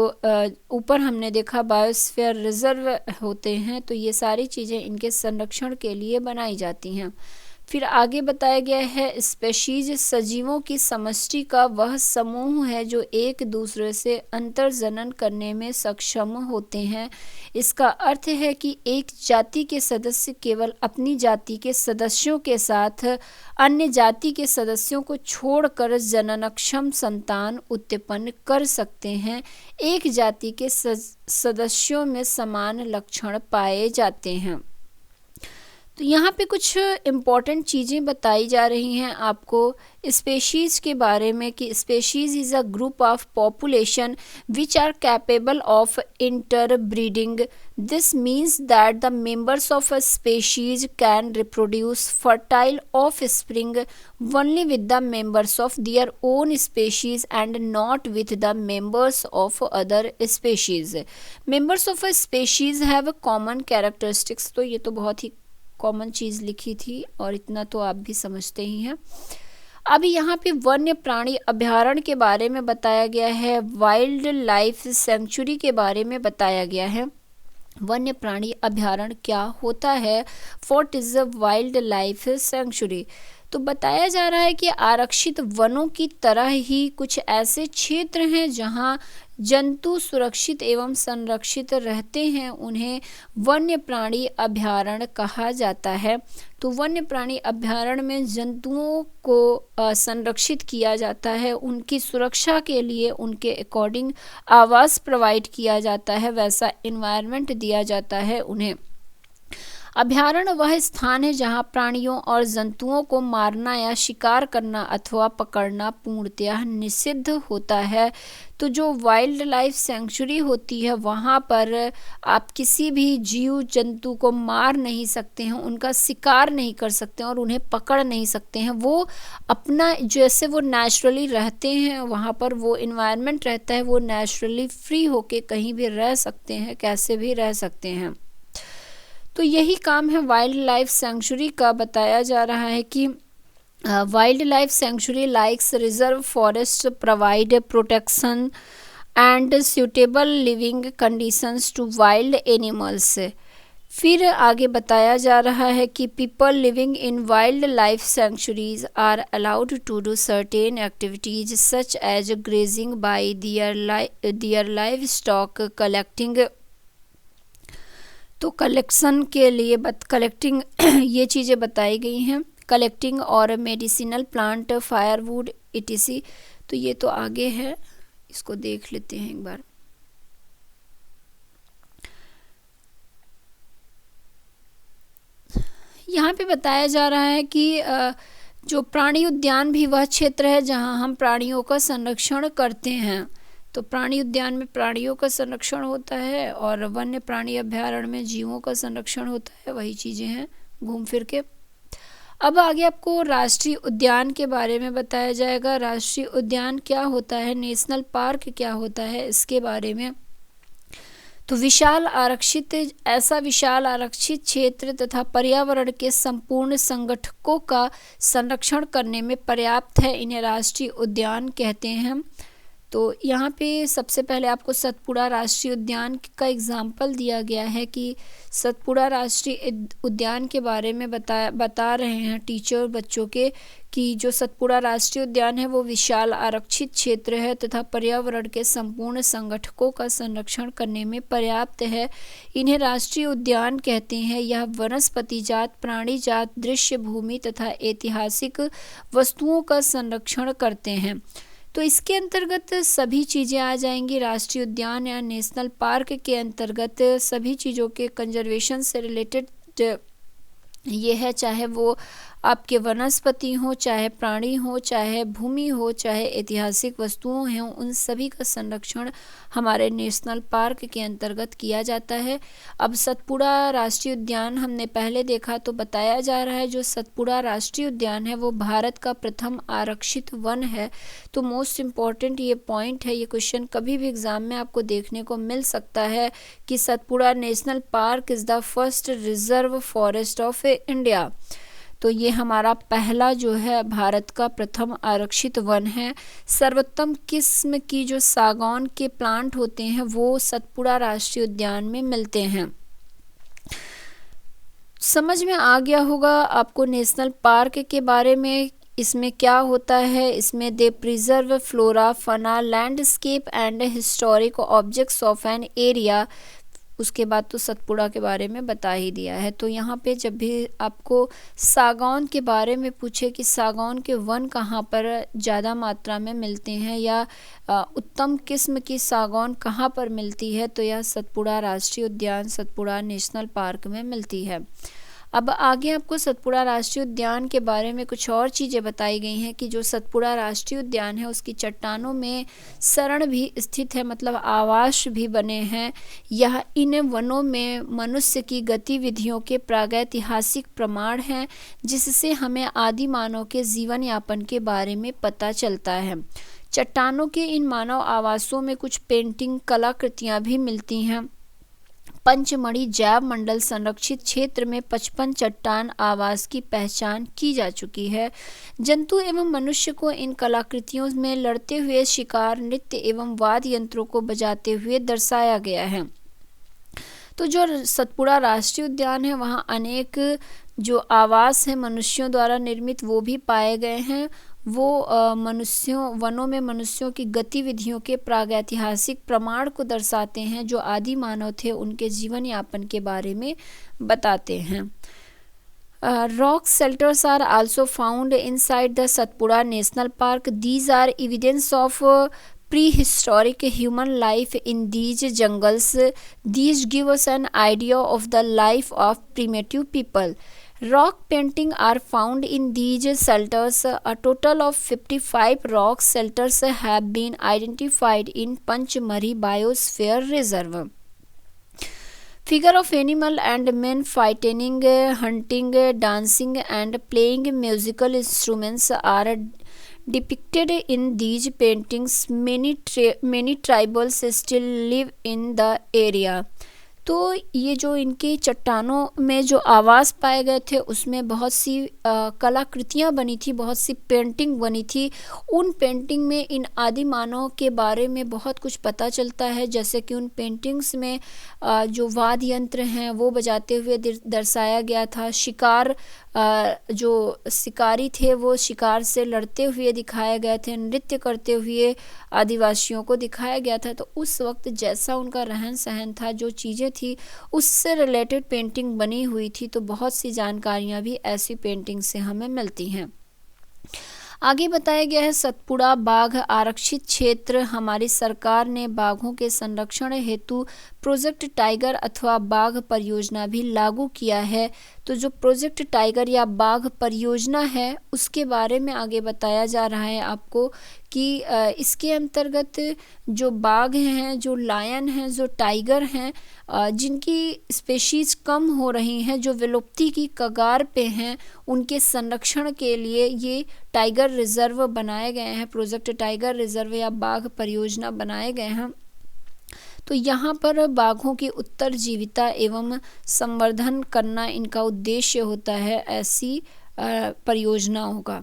ऊपर हमने देखा बायोस्फीयर रिजर्व होते हैं, तो ये सारी चीज़ें इनके संरक्षण के लिए बनाई जाती हैं। फिर आगे बताया गया है स्पेशीज सजीवों की समष्टि का वह समूह है जो एक दूसरे से अंतर्जनन करने में सक्षम होते हैं। इसका अर्थ है कि एक जाति के सदस्य केवल अपनी जाति के सदस्यों के साथ अन्य जाति के सदस्यों को छोड़कर जननक्षम संतान उत्पन्न कर सकते हैं। एक जाति के सदस्यों में समान लक्षण पाए जाते हैं। तो यहाँ पे कुछ इम्पॉर्टेंट चीज़ें बताई जा रही हैं आपको स्पेशीज़ के बारे में कि species is a group of population which are capable of interbreeding. This means that the members of a species can reproduce fertile offspring only with the members of their own species and not with the members of other species. Members of a species have common characteristics। तो ये तो बहुत ही common चीज़ लिखी थी और इतना तो आप भी समझते ही हैं। अब यहाँ पे वन्य प्राणी अभयारण्य के बारे में बताया गया है, वाइल्ड लाइफ सेंचुरी के बारे में बताया गया है। वन्य प्राणी अभयारण्य क्या होता है? What is a wild life sanctuary? तो बताया जा रहा है कि आरक्षित वनों की तरह ही कुछ ऐसे क्षेत्र हैं जहां जंतु सुरक्षित एवं संरक्षित रहते हैं, उन्हें वन्य प्राणी अभयारण्य कहा जाता है। तो वन्य प्राणी अभयारण्य में जंतुओं को संरक्षित किया जाता है, उनकी सुरक्षा के लिए उनके अकॉर्डिंग आवास प्रोवाइड किया जाता है, वैसा एनवायरनमेंट दिया जाता है उन्हें। अभयारण्य वह स्थान है जहां प्राणियों और जंतुओं को मारना या शिकार करना अथवा पकड़ना पूर्णतः निषिद्ध होता है। तो जो वाइल्ड लाइफ सेंचुरी होती है वहां पर आप किसी भी जीव जंतु को मार नहीं सकते हैं, उनका शिकार नहीं कर सकते हैं और उन्हें पकड़ नहीं सकते हैं। वो अपना जैसे वो नेचुरली रहते हैं वहाँ पर वो इन्वायरमेंट रहता है, वो नेचुरली फ्री होके कहीं भी रह सकते हैं, कैसे भी रह सकते हैं। तो यही काम है वाइल्ड लाइफ सेंचुरी का। बताया जा रहा है कि Wildlife sanctuary likes reserve forests provide protection and suitable living conditions to wild animals. फिर आगे बताया जा रहा है कि people living in wildlife sanctuaries are allowed to do certain activities such as grazing by their livestock collecting. तो collection के लिए कलेक्टिंग ये चीज़ें बताई गई हैं, कलेक्टिंग और मेडिसिनल प्लांट, फायरवुड etc। तो ये तो आगे है, इसको देख लेते हैं एक बार। यहाँ पे बताया जा रहा है कि जो प्राणी उद्यान भी वह क्षेत्र है जहाँ हम प्राणियों का संरक्षण करते हैं। तो प्राणी उद्यान में प्राणियों का संरक्षण होता है और वन्य प्राणी अभ्यारण्य में जीवों का संरक्षण होता है, वही चीज़ें हैं घूम फिर के। अब आगे आपको राष्ट्रीय उद्यान के बारे में बताया जाएगा। राष्ट्रीय उद्यान क्या होता है, नेशनल पार्क क्या होता है, इसके बारे में। तो ऐसा विशाल आरक्षित क्षेत्र तथा पर्यावरण के संपूर्ण संगठकों का संरक्षण करने में पर्याप्त है, इन्हें राष्ट्रीय उद्यान कहते हैं। तो यहाँ पे सबसे पहले आपको सतपुड़ा राष्ट्रीय उद्यान का एग्जाम्पल दिया गया है कि सतपुड़ा राष्ट्रीय उद्यान के बारे में बता रहे हैं टीचर बच्चों के कि जो सतपुड़ा राष्ट्रीय उद्यान है वो विशाल आरक्षित क्षेत्र है तथा पर्यावरण के संपूर्ण संगठकों का संरक्षण करने में पर्याप्त है, इन्हें राष्ट्रीय उद्यान कहते हैं। यह वनस्पति जात, प्राणी जात, दृश्य भूमि तथा ऐतिहासिक वस्तुओं का संरक्षण करते हैं। तो इसके अंतर्गत सभी चीज़ें आ जाएंगी। राष्ट्रीय उद्यान या नेशनल पार्क के अंतर्गत सभी चीज़ों के कंजर्वेशन से रिलेटेड ये है, चाहे वो आपके वनस्पति हो, चाहे प्राणी हो, चाहे भूमि हो, चाहे ऐतिहासिक वस्तुओं हों, उन सभी का संरक्षण हमारे नेशनल पार्क के अंतर्गत किया जाता है। अब सतपुड़ा राष्ट्रीय उद्यान हमने पहले देखा, तो बताया जा रहा है जो सतपुड़ा राष्ट्रीय उद्यान है वो भारत का प्रथम आरक्षित वन है। तो मोस्ट इम्पॉर्टेंट ये पॉइंट है, ये क्वेश्चन कभी भी एग्जाम में आपको देखने को मिल सकता है कि Satpura national park is the first reserve forest of India. तो ये हमारा पहला जो है भारत का प्रथम आरक्षित वन है। सर्वोत्तम किस्म की जो सागौन के प्लांट होते हैं वो सतपुड़ा राष्ट्रीय उद्यान में मिलते हैं। समझ में आ गया होगा आपको नेशनल पार्क के बारे में, इसमें क्या होता है। इसमें they preserve flora, fauna, landscape and historic objects of an area. उसके बाद तो सतपुड़ा के बारे में बता ही दिया है। तो यहाँ पे जब भी आपको सागौन के बारे में पूछे कि सागौन के वन कहाँ पर ज़्यादा मात्रा में मिलते हैं या उत्तम किस्म की सागौन कहाँ पर मिलती है, तो यह सतपुड़ा राष्ट्रीय उद्यान, सतपुड़ा नेशनल पार्क में मिलती है। अब आगे आपको सतपुड़ा राष्ट्रीय उद्यान के बारे में कुछ और चीज़ें बताई गई हैं कि जो सतपुड़ा राष्ट्रीय उद्यान है उसकी चट्टानों में सरण भी स्थित है, मतलब आवास भी बने हैं। यह इन वनों में मनुष्य की गतिविधियों के प्रागैतिहासिक प्रमाण हैं, जिससे हमें आदि मानव के जीवन यापन के बारे में पता चलता है। चट्टानों के इन मानव आवासों में कुछ पेंटिंग कलाकृतियाँ भी मिलती हैं। पंचमढ़ी जैव मंडल संरक्षित क्षेत्र में 55 चट्टान आवास की पहचान की जा चुकी है। जंतु एवं मनुष्य को इन कलाकृतियों में लड़ते हुए शिकार, नृत्य एवं वाद्य यंत्रों को बजाते हुए दर्शाया गया है। तो जो सतपुड़ा राष्ट्रीय उद्यान है वहाँ अनेक जो आवास है मनुष्यों द्वारा निर्मित वो भी पाए गए हैं। वो वनों में मनुष्यों की गतिविधियों के प्रागैतिहासिक प्रमाण को दर्शाते हैं, जो आदि मानव थे उनके जीवन यापन के बारे में बताते हैं। Rock shelters are also found inside the Satpura national park. These are evidence of prehistoric human life in these jungles. These give us an idea of the life of primitive people. Rock painting are found in these shelters. A total of 55 rock shelters have been identified in Panchmari Biosphere Reserve. Figure of animal and men fighting, hunting, dancing and playing musical instruments are depicted in these paintings. Many tribals still live in the area. तो ये जो इनके चट्टानों में जो आवास पाए गए थे उसमें बहुत सी कलाकृतियाँ बनी थी, बहुत सी पेंटिंग बनी थी। उन पेंटिंग में इन आदि मानव के बारे में बहुत कुछ पता चलता है, जैसे कि उन पेंटिंग्स में जो वाद्य यंत्र हैं वो बजाते हुए दर्शाया गया था। शिकार जो शिकारी थे वो शिकार से लड़ते हुए दिखाए गए थे, नृत्य करते हुए आदिवासियों को दिखाया गया था। तो उस वक्त जैसा उनका रहन सहन था, जो चीज़ें थी उससे रिलेटेड पेंटिंग बनी हुई थी। तो बहुत सी जानकारियाँ भी ऐसी पेंटिंग से हमें मिलती हैं। आगे बताया गया है सतपुड़ा बाघ आरक्षित क्षेत्र। हमारी सरकार ने बाघों के संरक्षण हेतु प्रोजेक्ट टाइगर अथवा बाघ परियोजना भी लागू किया है। तो जो प्रोजेक्ट टाइगर या बाघ परियोजना है उसके बारे में आगे बताया जा रहा है आपको कि इसके अंतर्गत जो बाघ हैं, जो लायन हैं, जो टाइगर हैं, जिनकी स्पेशीज़ कम हो रही हैं, जो विलुप्ति की कगार पे हैं, उनके संरक्षण के लिए ये टाइगर रिजर्व बनाए गए हैं। प्रोजेक्ट टाइगर रिजर्व या बाघ परियोजना बनाए गए हैं। तो यहाँ पर बाघों की उत्तरजीविता एवं संवर्धन करना इनका उद्देश्य होता है ऐसी परियोजनाओं का।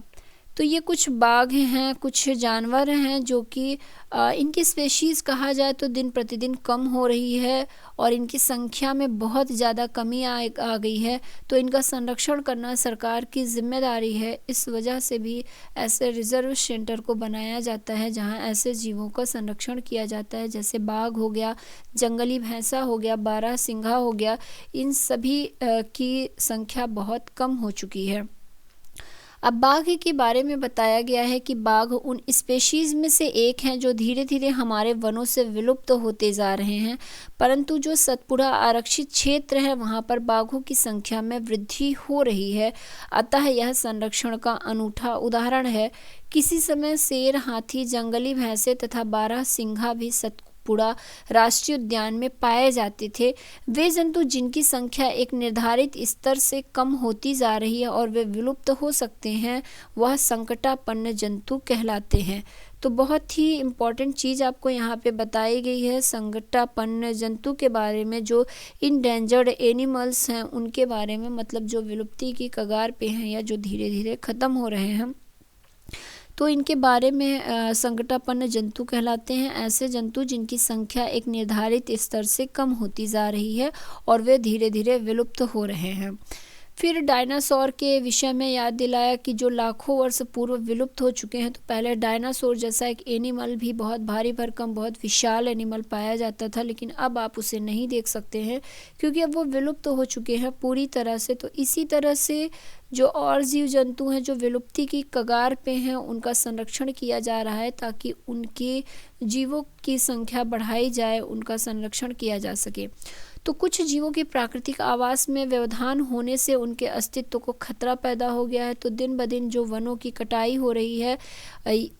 तो ये कुछ बाघ हैं, कुछ जानवर हैं जो कि इनकी स्पेशीज़ कहा जाए तो दिन प्रतिदिन कम हो रही है और इनकी संख्या में बहुत ज़्यादा कमी आ गई है। तो इनका संरक्षण करना सरकार की जिम्मेदारी है। इस वजह से भी ऐसे रिजर्व सेंटर को बनाया जाता है जहां ऐसे जीवों का संरक्षण किया जाता है, जैसे बाघ हो गया, जंगली भैंसा हो गया, बारहसिंघा हो गया। इन सभी की संख्या बहुत कम हो चुकी है। अब बाघ के बारे में बताया गया है कि बाघ उन स्पेशीज़ में से एक हैं जो धीरे धीरे हमारे वनों से विलुप्त होते जा रहे हैं, परंतु जो सतपुड़ा आरक्षित क्षेत्र है वहाँ पर बाघों की संख्या में वृद्धि हो रही है। अतः यह संरक्षण का अनूठा उदाहरण है। किसी समय शेर, हाथी, जंगली भैंसे तथा बारहसिंघा भी सतपुड़ा राष्ट्रीय उद्यान में पाए जाते थे। वे जंतु जिनकी संख्या एक निर्धारित स्तर से कम होती जा रही है और वे विलुप्त हो सकते हैं, वह संकटापन्न जंतु कहलाते हैं। तो बहुत ही इम्पॉर्टेंट चीज़ आपको यहाँ पे बताई गई है संकटापन्न जंतु के बारे में। जो इंडेंजर्ड एनिमल्स हैं उनके बारे में, मतलब जो विलुप्ति की कगार पे हैं या जो धीरे धीरे ख़त्म हो रहे हैं, तो इनके बारे में संकटापन्न जंतु कहलाते हैं। ऐसे जंतु जिनकी संख्या एक निर्धारित स्तर से कम होती जा रही है और वे धीरे धीरे विलुप्त हो रहे हैं। फिर डायनासोर के विषय में याद दिलाया कि जो लाखों वर्ष पूर्व विलुप्त हो चुके हैं। तो पहले डायनासोर जैसा एक एनिमल भी बहुत भारी भरकम, बहुत विशाल एनिमल पाया जाता था, लेकिन अब आप उसे नहीं देख सकते हैं क्योंकि अब वो विलुप्त हो चुके हैं पूरी तरह से। तो इसी तरह से जो और जीव जंतु हैं जो विलुप्ति की कगार पे हैं, उनका संरक्षण किया जा रहा है ताकि उनके जीवों की संख्या बढ़ाई जाए, उनका संरक्षण किया जा सके। तो कुछ जीवों की प्राकृतिक आवास में व्यवधान होने से उनके अस्तित्व को खतरा पैदा हो गया है। तो दिन ब दिन जो वनों की कटाई हो रही है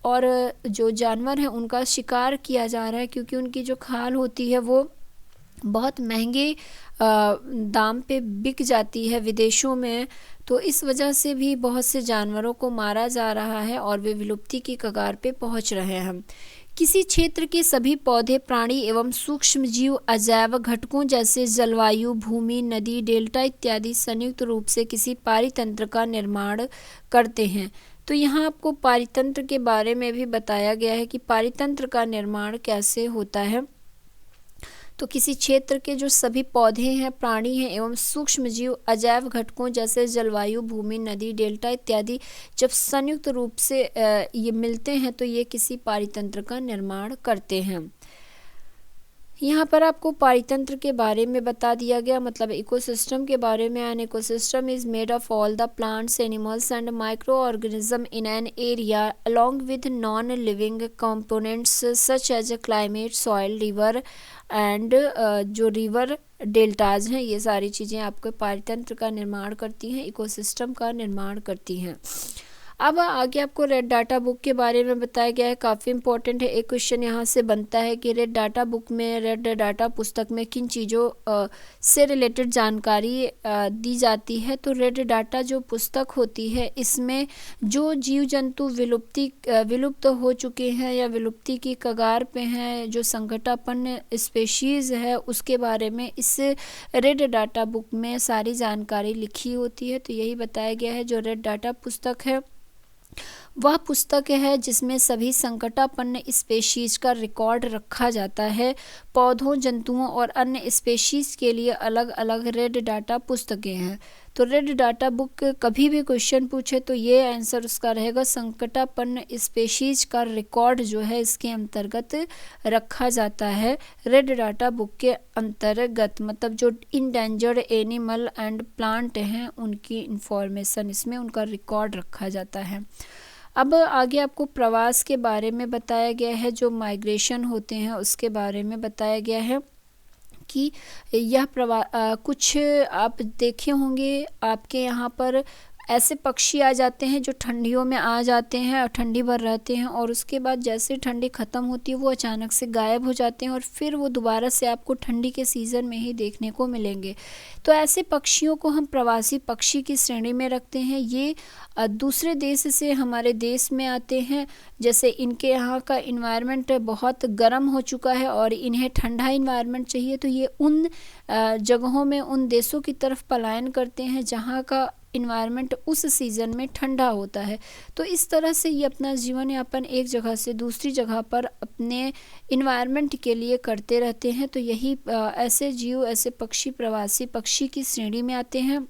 और जो जानवर हैं उनका शिकार किया जा रहा है, क्योंकि उनकी जो खाल होती है वो बहुत महंगे दाम पे बिक जाती है विदेशों में। तो इस वजह से भी बहुत से जानवरों को मारा जा रहा है और वे विलुप्ति की कगार पे पहुंच रहे हैं। किसी क्षेत्र के सभी पौधे, प्राणी एवं सूक्ष्म जीव अजैव घटकों जैसे जलवायु, भूमि, नदी, डेल्टा इत्यादि संयुक्त रूप से किसी पारितंत्र का निर्माण करते हैं। तो यहाँ आपको पारितंत्र के बारे में भी बताया गया है कि पारितंत्र का निर्माण कैसे होता है। तो किसी क्षेत्र के जो सभी पौधे हैं, प्राणी हैं एवं सूक्ष्म जीव अजैव घटकों जैसे जलवायु, भूमि, नदी, डेल्टा इत्यादि जब संयुक्त रूप से ये मिलते हैं तो ये किसी पारितंत्र का निर्माण करते हैं। यहाँ पर आपको पारितंत्र के बारे में बता दिया गया, मतलब इकोसिस्टम के बारे में। An ecosystem is made of all the plants, animals and micro organism in an area along with non living components such as climate, soil, river and जो रिवर डेल्टाज हैं, ये सारी चीज़ें आपके पारितंत्र का निर्माण करती हैं, इकोसिस्टम का निर्माण करती हैं। अब आगे आपको रेड डाटा बुक के बारे में बताया गया है, काफ़ी इंपॉर्टेंट है। एक क्वेश्चन यहाँ से बनता है कि रेड डाटा बुक में, रेड डाटा पुस्तक में किन चीज़ों से रिलेटेड जानकारी दी जाती है। तो रेड डाटा जो पुस्तक होती है इसमें जो जीव जंतु विलुप्त हो चुके हैं या विलुप्ति की कगार पे हैं, जो संकटापन्न स्पेशीज़ है, उसके बारे में इस रेड डाटा बुक में सारी जानकारी लिखी होती है। तो यही बताया गया है, जो रेड डाटा पुस्तक है वह पुस्तक है जिसमें सभी संकटापन्न स्पेशीज का रिकॉर्ड रखा जाता है। पौधों, जंतुओं और अन्य स्पेशीज के लिए अलग अलग रेड डाटा पुस्तकें हैं। तो रेड डाटा बुक कभी भी क्वेश्चन पूछे तो ये आंसर उसका रहेगा, संकटापन्न स्पेशीज का रिकॉर्ड जो है इसके अंतर्गत रखा जाता है। रेड डाटा बुक के अंतर्गत मतलब जो इंडेंजर्ड एनिमल एंड प्लांट हैं उनकी इंफॉर्मेशन इसमें, उनका रिकॉर्ड रखा जाता है। अब आगे आपको प्रवास के बारे में बताया गया है, जो माइग्रेशन होते हैं उसके बारे में बताया गया है कि यह कुछ आप देखे होंगे आपके यहाँ पर ऐसे पक्षी आ जाते हैं जो ठंडियों में आ जाते हैं और ठंडी भर रहते हैं, और उसके बाद जैसे ठंडी ख़त्म होती है वो अचानक से गायब हो जाते हैं और फिर वो दोबारा से आपको ठंडी के सीज़न में ही देखने को मिलेंगे। तो ऐसे पक्षियों को हम प्रवासी पक्षी की श्रेणी में रखते हैं। ये दूसरे देश से हमारे देश में आते हैं, जैसे इनके यहाँ का इन्वायरमेंट बहुत गर्म हो चुका है और इन्हें ठंडा इन्वायरमेंट चाहिए, तो ये उन जगहों में, उन देशों की तरफ पलायन करते हैं जहाँ का इन्वायरमेंट उस सीज़न में ठंडा होता है। तो इस तरह से ये अपना जीवन यापन एक जगह से दूसरी जगह पर अपने इन्वायरमेंट के लिए करते रहते हैं। तो यही ऐसे जीव, ऐसे पक्षी प्रवासी पक्षी की श्रेणी में आते हैं।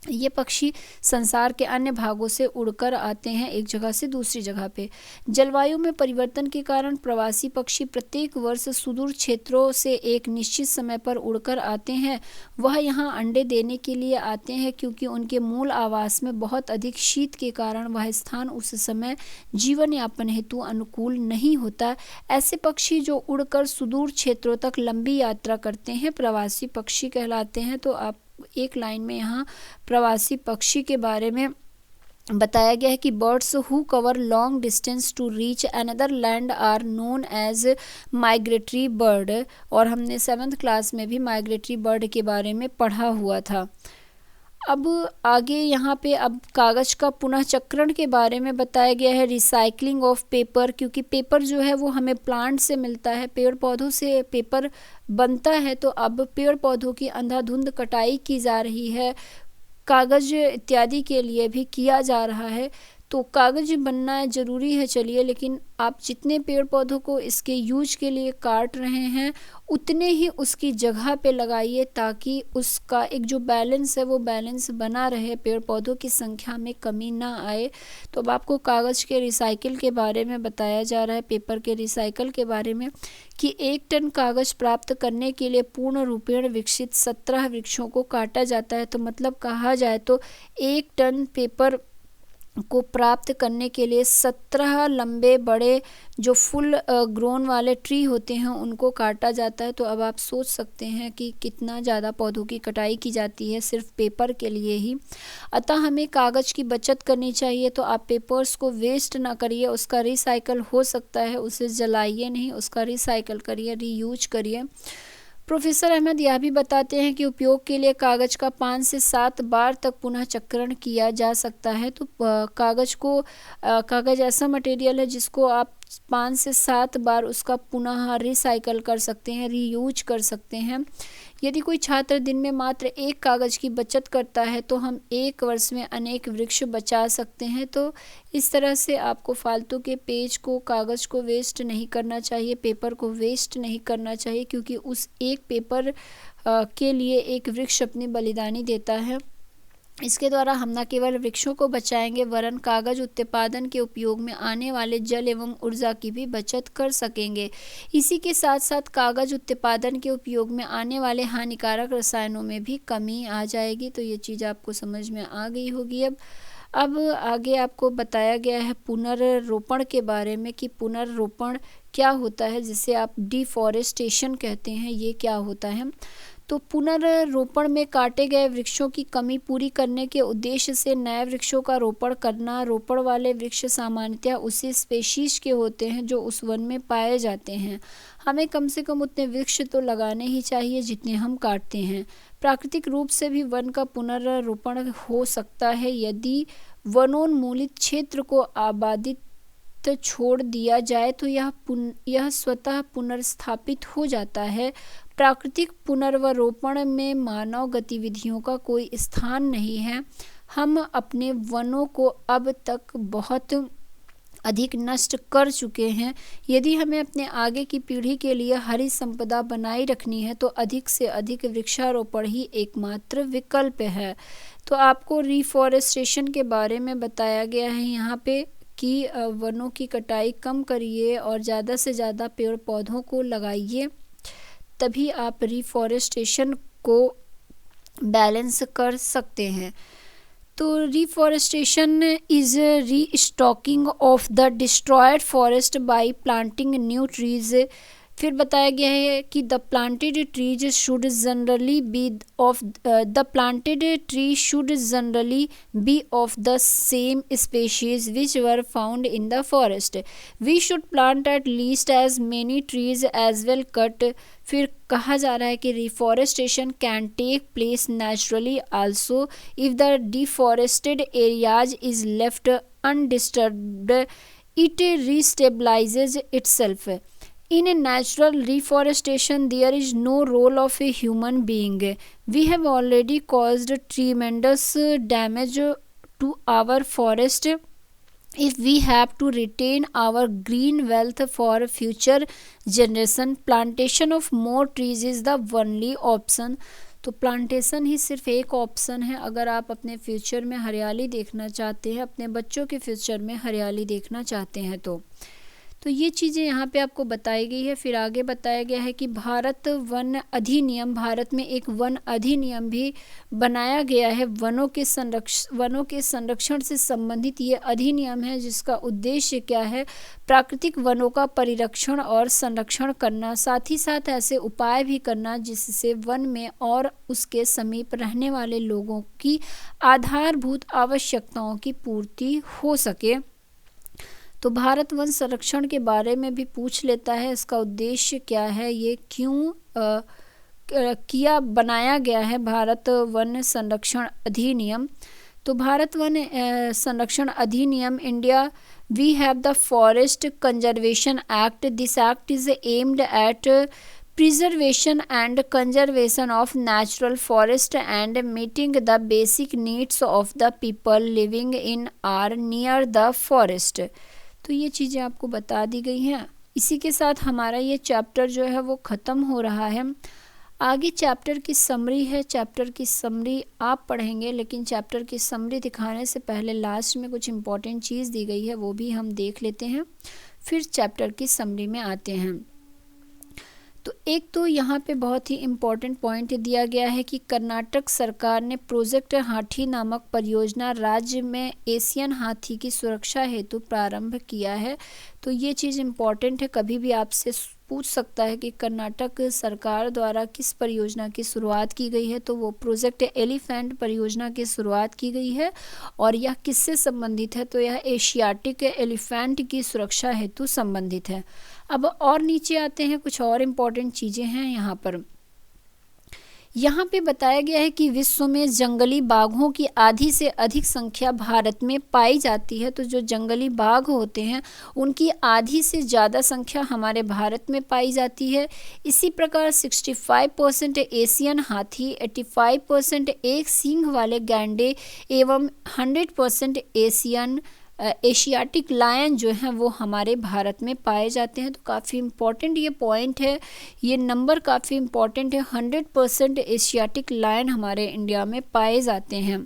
ये पक्षी संसार के अन्य भागों से उड़कर आते हैं एक जगह से दूसरी जगह पे। जलवायु में परिवर्तन के कारण प्रवासी पक्षी प्रत्येक वर्ष सुदूर क्षेत्रों से एक निश्चित समय पर उड़कर आते हैं। वह यहाँ अंडे देने के लिए आते हैं, क्योंकि उनके मूल आवास में बहुत अधिक शीत के कारण वह स्थान उस समय जीवन यापन हेतु अनुकूल नहीं होता। ऐसे पक्षी जो उड़कर सुदूर क्षेत्रों तक लंबी यात्रा करते हैं प्रवासी पक्षी कहलाते हैं। तो आप एक लाइन में यहाँ प्रवासी पक्षी के बारे में बताया गया है कि birds who cover long distance to reach another land are known as migratory bird. और हमने 7th क्लास में भी माइग्रेटरी बर्ड के बारे में पढ़ा हुआ था। अब आगे यहाँ पे अब कागज़ का पुनः चक्रण के बारे में बताया गया है, रिसाइकलिंग ऑफ पेपर, क्योंकि पेपर जो है वो हमें प्लांट से मिलता है, पेड़ पौधों से पेपर बनता है। तो अब पेड़ पौधों की अंधाधुंध कटाई की जा रही है, कागज़ इत्यादि के लिए भी किया जा रहा है। तो कागज़ बनना ज़रूरी है चलिए, लेकिन आप जितने पेड़ पौधों को इसके यूज के लिए काट रहे हैं उतने ही उसकी जगह पे लगाइए, ताकि उसका एक जो बैलेंस है वो बैलेंस बना रहे, पेड़ पौधों की संख्या में कमी ना आए। तो अब आपको कागज़ के रिसाइकिल के बारे में बताया जा रहा है, पेपर के रिसाइकिल के बारे में, कि 1 टन कागज़ प्राप्त करने के लिए पूर्ण रूपेण विकसित 17 वृक्षों को काटा जाता है। तो मतलब कहा जाए तो 1 टन पेपर को प्राप्त करने के लिए 17 लंबे बड़े जो फुल ग्रोन वाले ट्री होते हैं उनको काटा जाता है। तो अब आप सोच सकते हैं कि कितना ज़्यादा पौधों की कटाई की जाती है सिर्फ पेपर के लिए ही। अतः हमें कागज़ की बचत करनी चाहिए। तो आप पेपर्स को वेस्ट ना करिए, उसका रिसाइकल हो सकता है, उसे जलाइए नहीं, उसका रिसाइकल करिए, रीयूज करिए। प्रोफेसर अहमद यह भी बताते हैं कि उपयोग के लिए कागज़ का 5 से 7 बार तक पुनः चक्रण किया जा सकता है। तो कागज़ ऐसा मटेरियल है जिसको आप 5 से 7 बार उसका पुनः रिसाइकल कर सकते हैं, रीयूज कर सकते हैं। यदि कोई छात्र दिन में मात्र 1 कागज़ की बचत करता है तो हम 1 वर्ष में अनेक वृक्ष बचा सकते हैं। तो इस तरह से आपको फालतू के पेज को, कागज़ को वेस्ट नहीं करना चाहिए, पेपर को वेस्ट नहीं करना चाहिए, क्योंकि उस एक पेपर के लिए एक वृक्ष अपनी बलिदानी देता है। इसके द्वारा हम न केवल वृक्षों को बचाएंगे वरन कागज उत्पादन के उपयोग में आने वाले जल एवं ऊर्जा की भी बचत कर सकेंगे। इसी के साथ साथ कागज उत्पादन के उपयोग में आने वाले हानिकारक रसायनों में भी कमी आ जाएगी। तो ये चीज़ आपको समझ में आ गई होगी। अब आगे आपको बताया गया है पुनर्रोपण के बारे में कि पुनर्रोपण क्या होता है, जिसे आप डिफॉरेस्टेशन कहते हैं, ये क्या होता है। तो पुनर्रोपण में काटे गए वृक्षों की कमी पूरी करने के उद्देश्य से नए वृक्षों का रोपण करना। रोपण वाले वृक्ष सामान्यतः उसी स्पेशीज के होते हैं जो उस वन में पाए जाते हैं। हमें कम से कम उतने वृक्ष तो लगाने ही चाहिए जितने हम काटते हैं। प्राकृतिक रूप से भी वन का पुनर्रोपण हो सकता है। यदि वनोन्मूलित क्षेत्र को आबादित छोड़ दिया जाए तो यह स्वतः पुनर्स्थापित हो जाता है। प्राकृतिक पुनर्वरोपण में मानव गतिविधियों का कोई स्थान नहीं है। हम अपने वनों को अब तक बहुत अधिक नष्ट कर चुके हैं। यदि हमें अपने आगे की पीढ़ी के लिए हरी संपदा बनाए रखनी है तो अधिक से अधिक वृक्षारोपण ही एकमात्र विकल्प है। तो आपको रिफॉरेस्टेशन के बारे में बताया गया है यहाँ पे कि वनों की कटाई कम करिए और ज़्यादा से ज़्यादा पेड़ पौधों को लगाइए, तभी आप रिफॉरेस्टेशन को बैलेंस कर सकते हैं। तो reforestation is restocking of the destroyed forest by planting new trees. फिर बताया गया है कि the planted tree should generally be of the same species which were found in the forest. We should plant at least as many trees as well cut. फिर कहा जा रहा है कि reforestation can take place naturally also if the deforested areas is left undisturbed, it restabilises itself. In a natural reforestation, there is no role of a human being. We have already caused tremendous damage to our forest. If we have to retain our green wealth for future generation, plantation of more trees is the only option. तो plantation he सिर्फ एक option है अगर आप अपने future में हरियाली देखना चाहते हैं, अपने बच्चों के फ्यूचर में हरियाली देखना चाहते हैं। तो ये चीज़ें यहाँ पे आपको बताई गई है। फिर आगे बताया गया है कि भारत में एक वन अधिनियम भी बनाया गया है। वनों के संरक्षण से संबंधित ये अधिनियम है जिसका उद्देश्य क्या है, प्राकृतिक वनों का परिरक्षण और संरक्षण करना, साथ ही साथ ऐसे उपाय भी करना जिससे वन में और उसके समीप रहने वाले लोगों की आधारभूत आवश्यकताओं की पूर्ति हो सके। तो भारत वन संरक्षण के बारे में भी पूछ लेता है, इसका उद्देश्य क्या है, ये क्यों बनाया गया है भारत वन संरक्षण अधिनियम। तो भारत वन संरक्षण अधिनियम India we have the forest conservation act. This act is aimed at preservation and conservation of natural forest and meeting the basic needs of the people living in or near the forest। तो ये चीज़ें आपको बता दी गई हैं। इसी के साथ हमारा ये चैप्टर जो है वो ख़त्म हो रहा है। आगे चैप्टर की समरी है, चैप्टर की समरी आप पढ़ेंगे, लेकिन चैप्टर की समरी दिखाने से पहले लास्ट में कुछ इम्पॉर्टेंट चीज़ दी गई है, वो भी हम देख लेते हैं, फिर चैप्टर की समरी में आते हैं। तो एक तो यहाँ पे बहुत ही इम्पॉर्टेंट पॉइंट दिया गया है कि कर्नाटक सरकार ने प्रोजेक्ट हाथी नामक परियोजना राज्य में एशियन हाथी की सुरक्षा हेतु प्रारंभ किया है। तो ये चीज़ इम्पॉर्टेंट है, कभी भी आपसे पूछ सकता है कि कर्नाटक सरकार द्वारा किस परियोजना की शुरुआत की गई है, तो वो प्रोजेक्ट एलिफेंट परियोजना की शुरुआत की गई है और यह किससे संबंधित है, तो यह एशियाटिक एलिफेंट की सुरक्षा हेतु संबंधित है। अब और नीचे आते हैं, कुछ और इम्पॉर्टेंट चीज़ें हैं यहाँ पे बताया गया है कि विश्व में जंगली बाघों की आधी से अधिक संख्या भारत में पाई जाती है। तो जो जंगली बाघ होते हैं उनकी आधी से ज़्यादा संख्या हमारे भारत में पाई जाती है। इसी प्रकार 65% एशियन हाथी, 85% एक सींग वाले गैंडे एवं 100% एशियाटिक लायन जो हैं वो हमारे भारत में पाए जाते हैं। तो काफ़ी इम्पॉर्टेंट ये पॉइंट है, ये नंबर काफ़ी इम्पॉर्टेंट है। 100% एशियाटिक लायन हमारे इंडिया में पाए जाते हैं।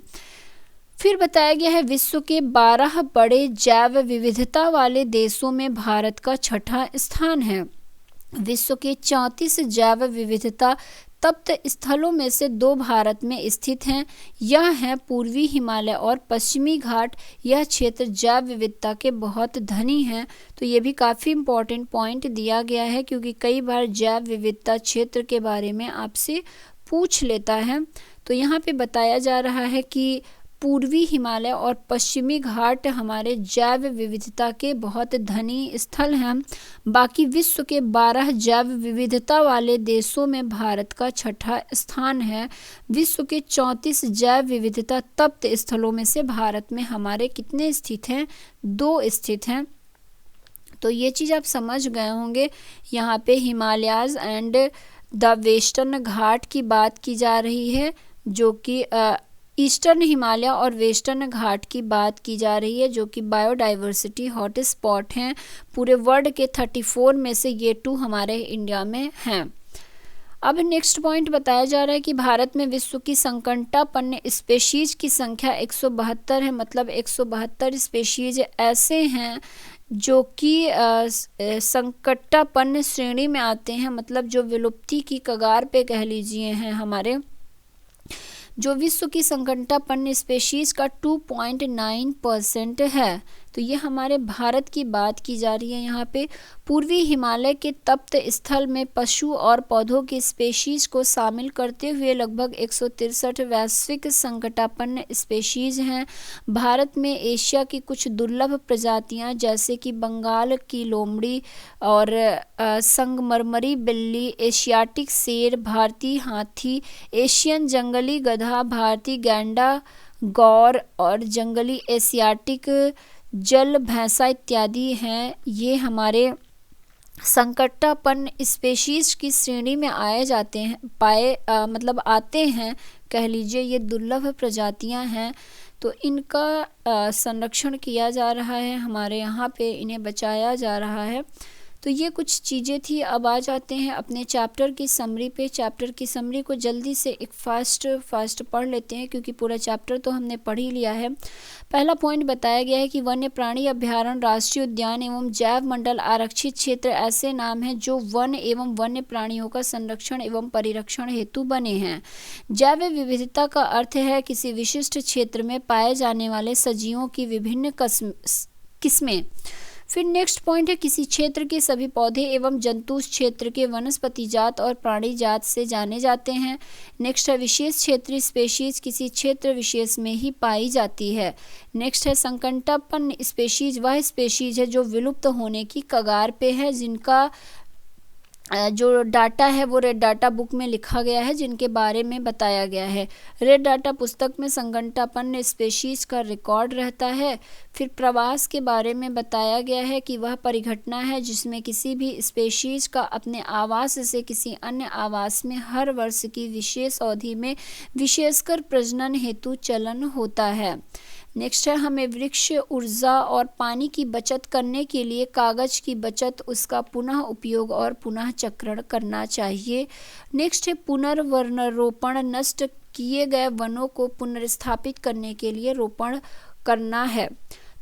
फिर बताया गया है विश्व के 12 बड़े जैव विविधता वाले देशों में भारत का 6ठा स्थान है। विश्व के 34 जैव विविधता तप्त स्थलों में से 2 भारत में स्थित हैं। यह हैं पूर्वी हिमालय और पश्चिमी घाट। यह क्षेत्र जैव विविधता के बहुत धनी हैं। तो ये भी काफ़ी इम्पोर्टेंट पॉइंट दिया गया है, क्योंकि कई बार जैव विविधता क्षेत्र के बारे में आपसे पूछ लेता है। तो यहाँ पे बताया जा रहा है कि पूर्वी हिमालय और पश्चिमी घाट हमारे जैव विविधता के बहुत धनी स्थल हैं। बाकी विश्व के 12 जैव विविधता वाले देशों में भारत का छठा स्थान है। विश्व के 34 जैव विविधता तप्त स्थलों में से भारत में हमारे कितने स्थित हैं? 2 स्थित हैं। तो ये चीज़ आप समझ गए होंगे। यहाँ पे हिमालयाज एंड द वेस्टर्न घाट की बात की जा रही है, जो कि ईस्टर्न हिमालय और वेस्टर्न घाट की बात की जा रही है, जो कि बायोडाइवर्सिटी हॉट स्पॉट हैं। पूरे वर्ल्ड के 34 में से ये 2 हमारे इंडिया में हैं। अब नेक्स्ट पॉइंट बताया जा रहा है कि भारत में विश्व की संकटापन्न स्पेशीज की संख्या 172 है। मतलब 172 स्पेशीज ऐसे हैं जो कि संकटापन्न श्रेणी में आते हैं, मतलब जो विलुप्ति की कगार पे कह लीजिए हैं हमारे। जो विश्व की संकटापन्न स्पेशीज का 2.9% है। तो ये हमारे भारत की बात की जा रही है। यहाँ पे पूर्वी हिमालय के तप्त स्थल में पशु और पौधों की स्पेशीज को शामिल करते हुए लगभग 163 वैश्विक संकटापन्न स्पेशीज हैं। भारत में एशिया की कुछ दुर्लभ प्रजातियां जैसे कि बंगाल की लोमड़ी और संगमरमरी बिल्ली, एशियाटिक शेर, भारतीय हाथी, एशियन जंगली गधा, भारतीय गैंडा, गौर और जंगली एशियाटिक जल भैंसा इत्यादि हैं। ये हमारे संकटापन्न स्पेशीज की श्रेणी में आए जाते हैं, मतलब आते हैं कह लीजिए। ये दुर्लभ प्रजातियां हैं, तो इनका संरक्षण किया जा रहा है हमारे यहाँ पे, इन्हें बचाया जा रहा है। तो ये कुछ चीज़ें थी। अब आ जाते हैं अपने चैप्टर की समरी पे। चैप्टर की समरी को जल्दी से एक फास्ट पढ़ लेते हैं, क्योंकि पूरा चैप्टर तो हमने पढ़ ही लिया है। पहला पॉइंट बताया गया है कि वन्य प्राणी अभ्यारण्य, राष्ट्रीय उद्यान एवं जैव मंडल, आरक्षित क्षेत्र ऐसे नाम हैं जो वन एवं वन्य प्राणियों का संरक्षण एवं परिरक्षण हेतु बने हैं। जैव विविधता का अर्थ है किसी विशिष्ट क्षेत्र में पाए जाने वाले सजीवों की विभिन्न किस्में। फिर नेक्स्ट पॉइंट है किसी क्षेत्र के सभी पौधे एवं जंतु उस क्षेत्र के वनस्पति जात और प्राणी जात से जाने जाते हैं। नेक्स्ट है विशेष क्षेत्रीय स्पेशीज किसी क्षेत्र विशेष में ही पाई जाती है। नेक्स्ट है संकटापन्न स्पेशीज वह स्पेशीज है जो विलुप्त होने की कगार पे है, जिनका जो डाटा है वो रेड डाटा बुक में लिखा गया है, जिनके बारे में बताया गया है। रेड डाटा पुस्तक में संकटापन्न स्पेशीज का रिकॉर्ड रहता है। फिर प्रवास के बारे में बताया गया है कि वह परिघटना है जिसमें किसी भी स्पेशीज का अपने आवास से किसी अन्य आवास में हर वर्ष की विशेष अवधि में विशेषकर प्रजनन हेतु चलन होता है। नेक्स्ट है हमें वृक्ष ऊर्जा और पानी की बचत करने के लिए कागज की बचत, उसका पुनः उपयोग और पुनः चक्रण करना चाहिए। नेक्स्ट है पुनर्वनरोपण, नष्ट किए गए वनों को पुनर्स्थापित करने के लिए रोपण करना है।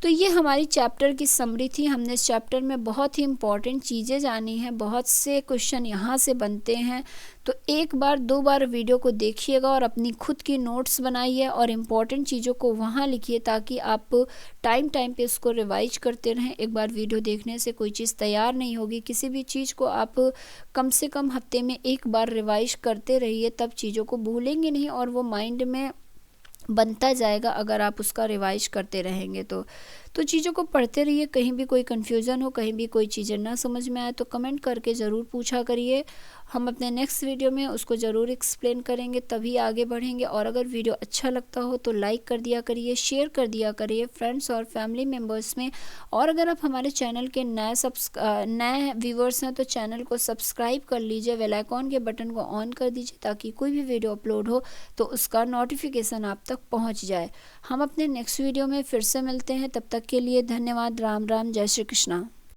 तो ये हमारी चैप्टर की समरी थी। हमने इस चैप्टर में बहुत ही इम्पॉर्टेंट चीज़ें जानी हैं, बहुत से क्वेश्चन यहाँ से बनते हैं। तो एक बार 2 बार वीडियो को देखिएगा और अपनी खुद की नोट्स बनाइए और इम्पॉर्टेंट चीज़ों को वहाँ लिखिए, ताकि आप टाइम पे इसको रिवाइज करते रहें। एक बार वीडियो देखने से कोई चीज़ तैयार नहीं होगी। किसी भी चीज़ को आप कम से कम हफ्ते में 1 बार रिवाइज करते रहिए, तब चीज़ों को भूलेंगे नहीं और वो माइंड में बनता जाएगा अगर आप उसका रिवाइज करते रहेंगे तो चीज़ों को पढ़ते रहिए। कहीं भी कोई कन्फ्यूज़न हो, कहीं भी कोई चीज़ें ना समझ में आए तो कमेंट करके ज़रूर पूछा करिए। हम अपने नेक्स्ट वीडियो में उसको ज़रूर एक्सप्लेन करेंगे, तभी आगे बढ़ेंगे। और अगर वीडियो अच्छा लगता हो तो लाइक कर दिया करिए, शेयर कर दिया करिए फ्रेंड्स और फैमिली मेम्बर्स में। और अगर आप हमारे चैनल के नए व्यूवर्स हैं तो चैनल को सब्सक्राइब कर लीजिए, बेल आइकॉन के बटन को ऑन कर दीजिए, ताकि कोई भी वीडियो अपलोड हो तो उसका नोटिफिकेशन आप तक पहुँच जाए। हम अपने नेक्स्ट वीडियो में फिर से मिलते हैं, तब तक के लिए धन्यवाद। राम राम, जय श्री कृष्णा।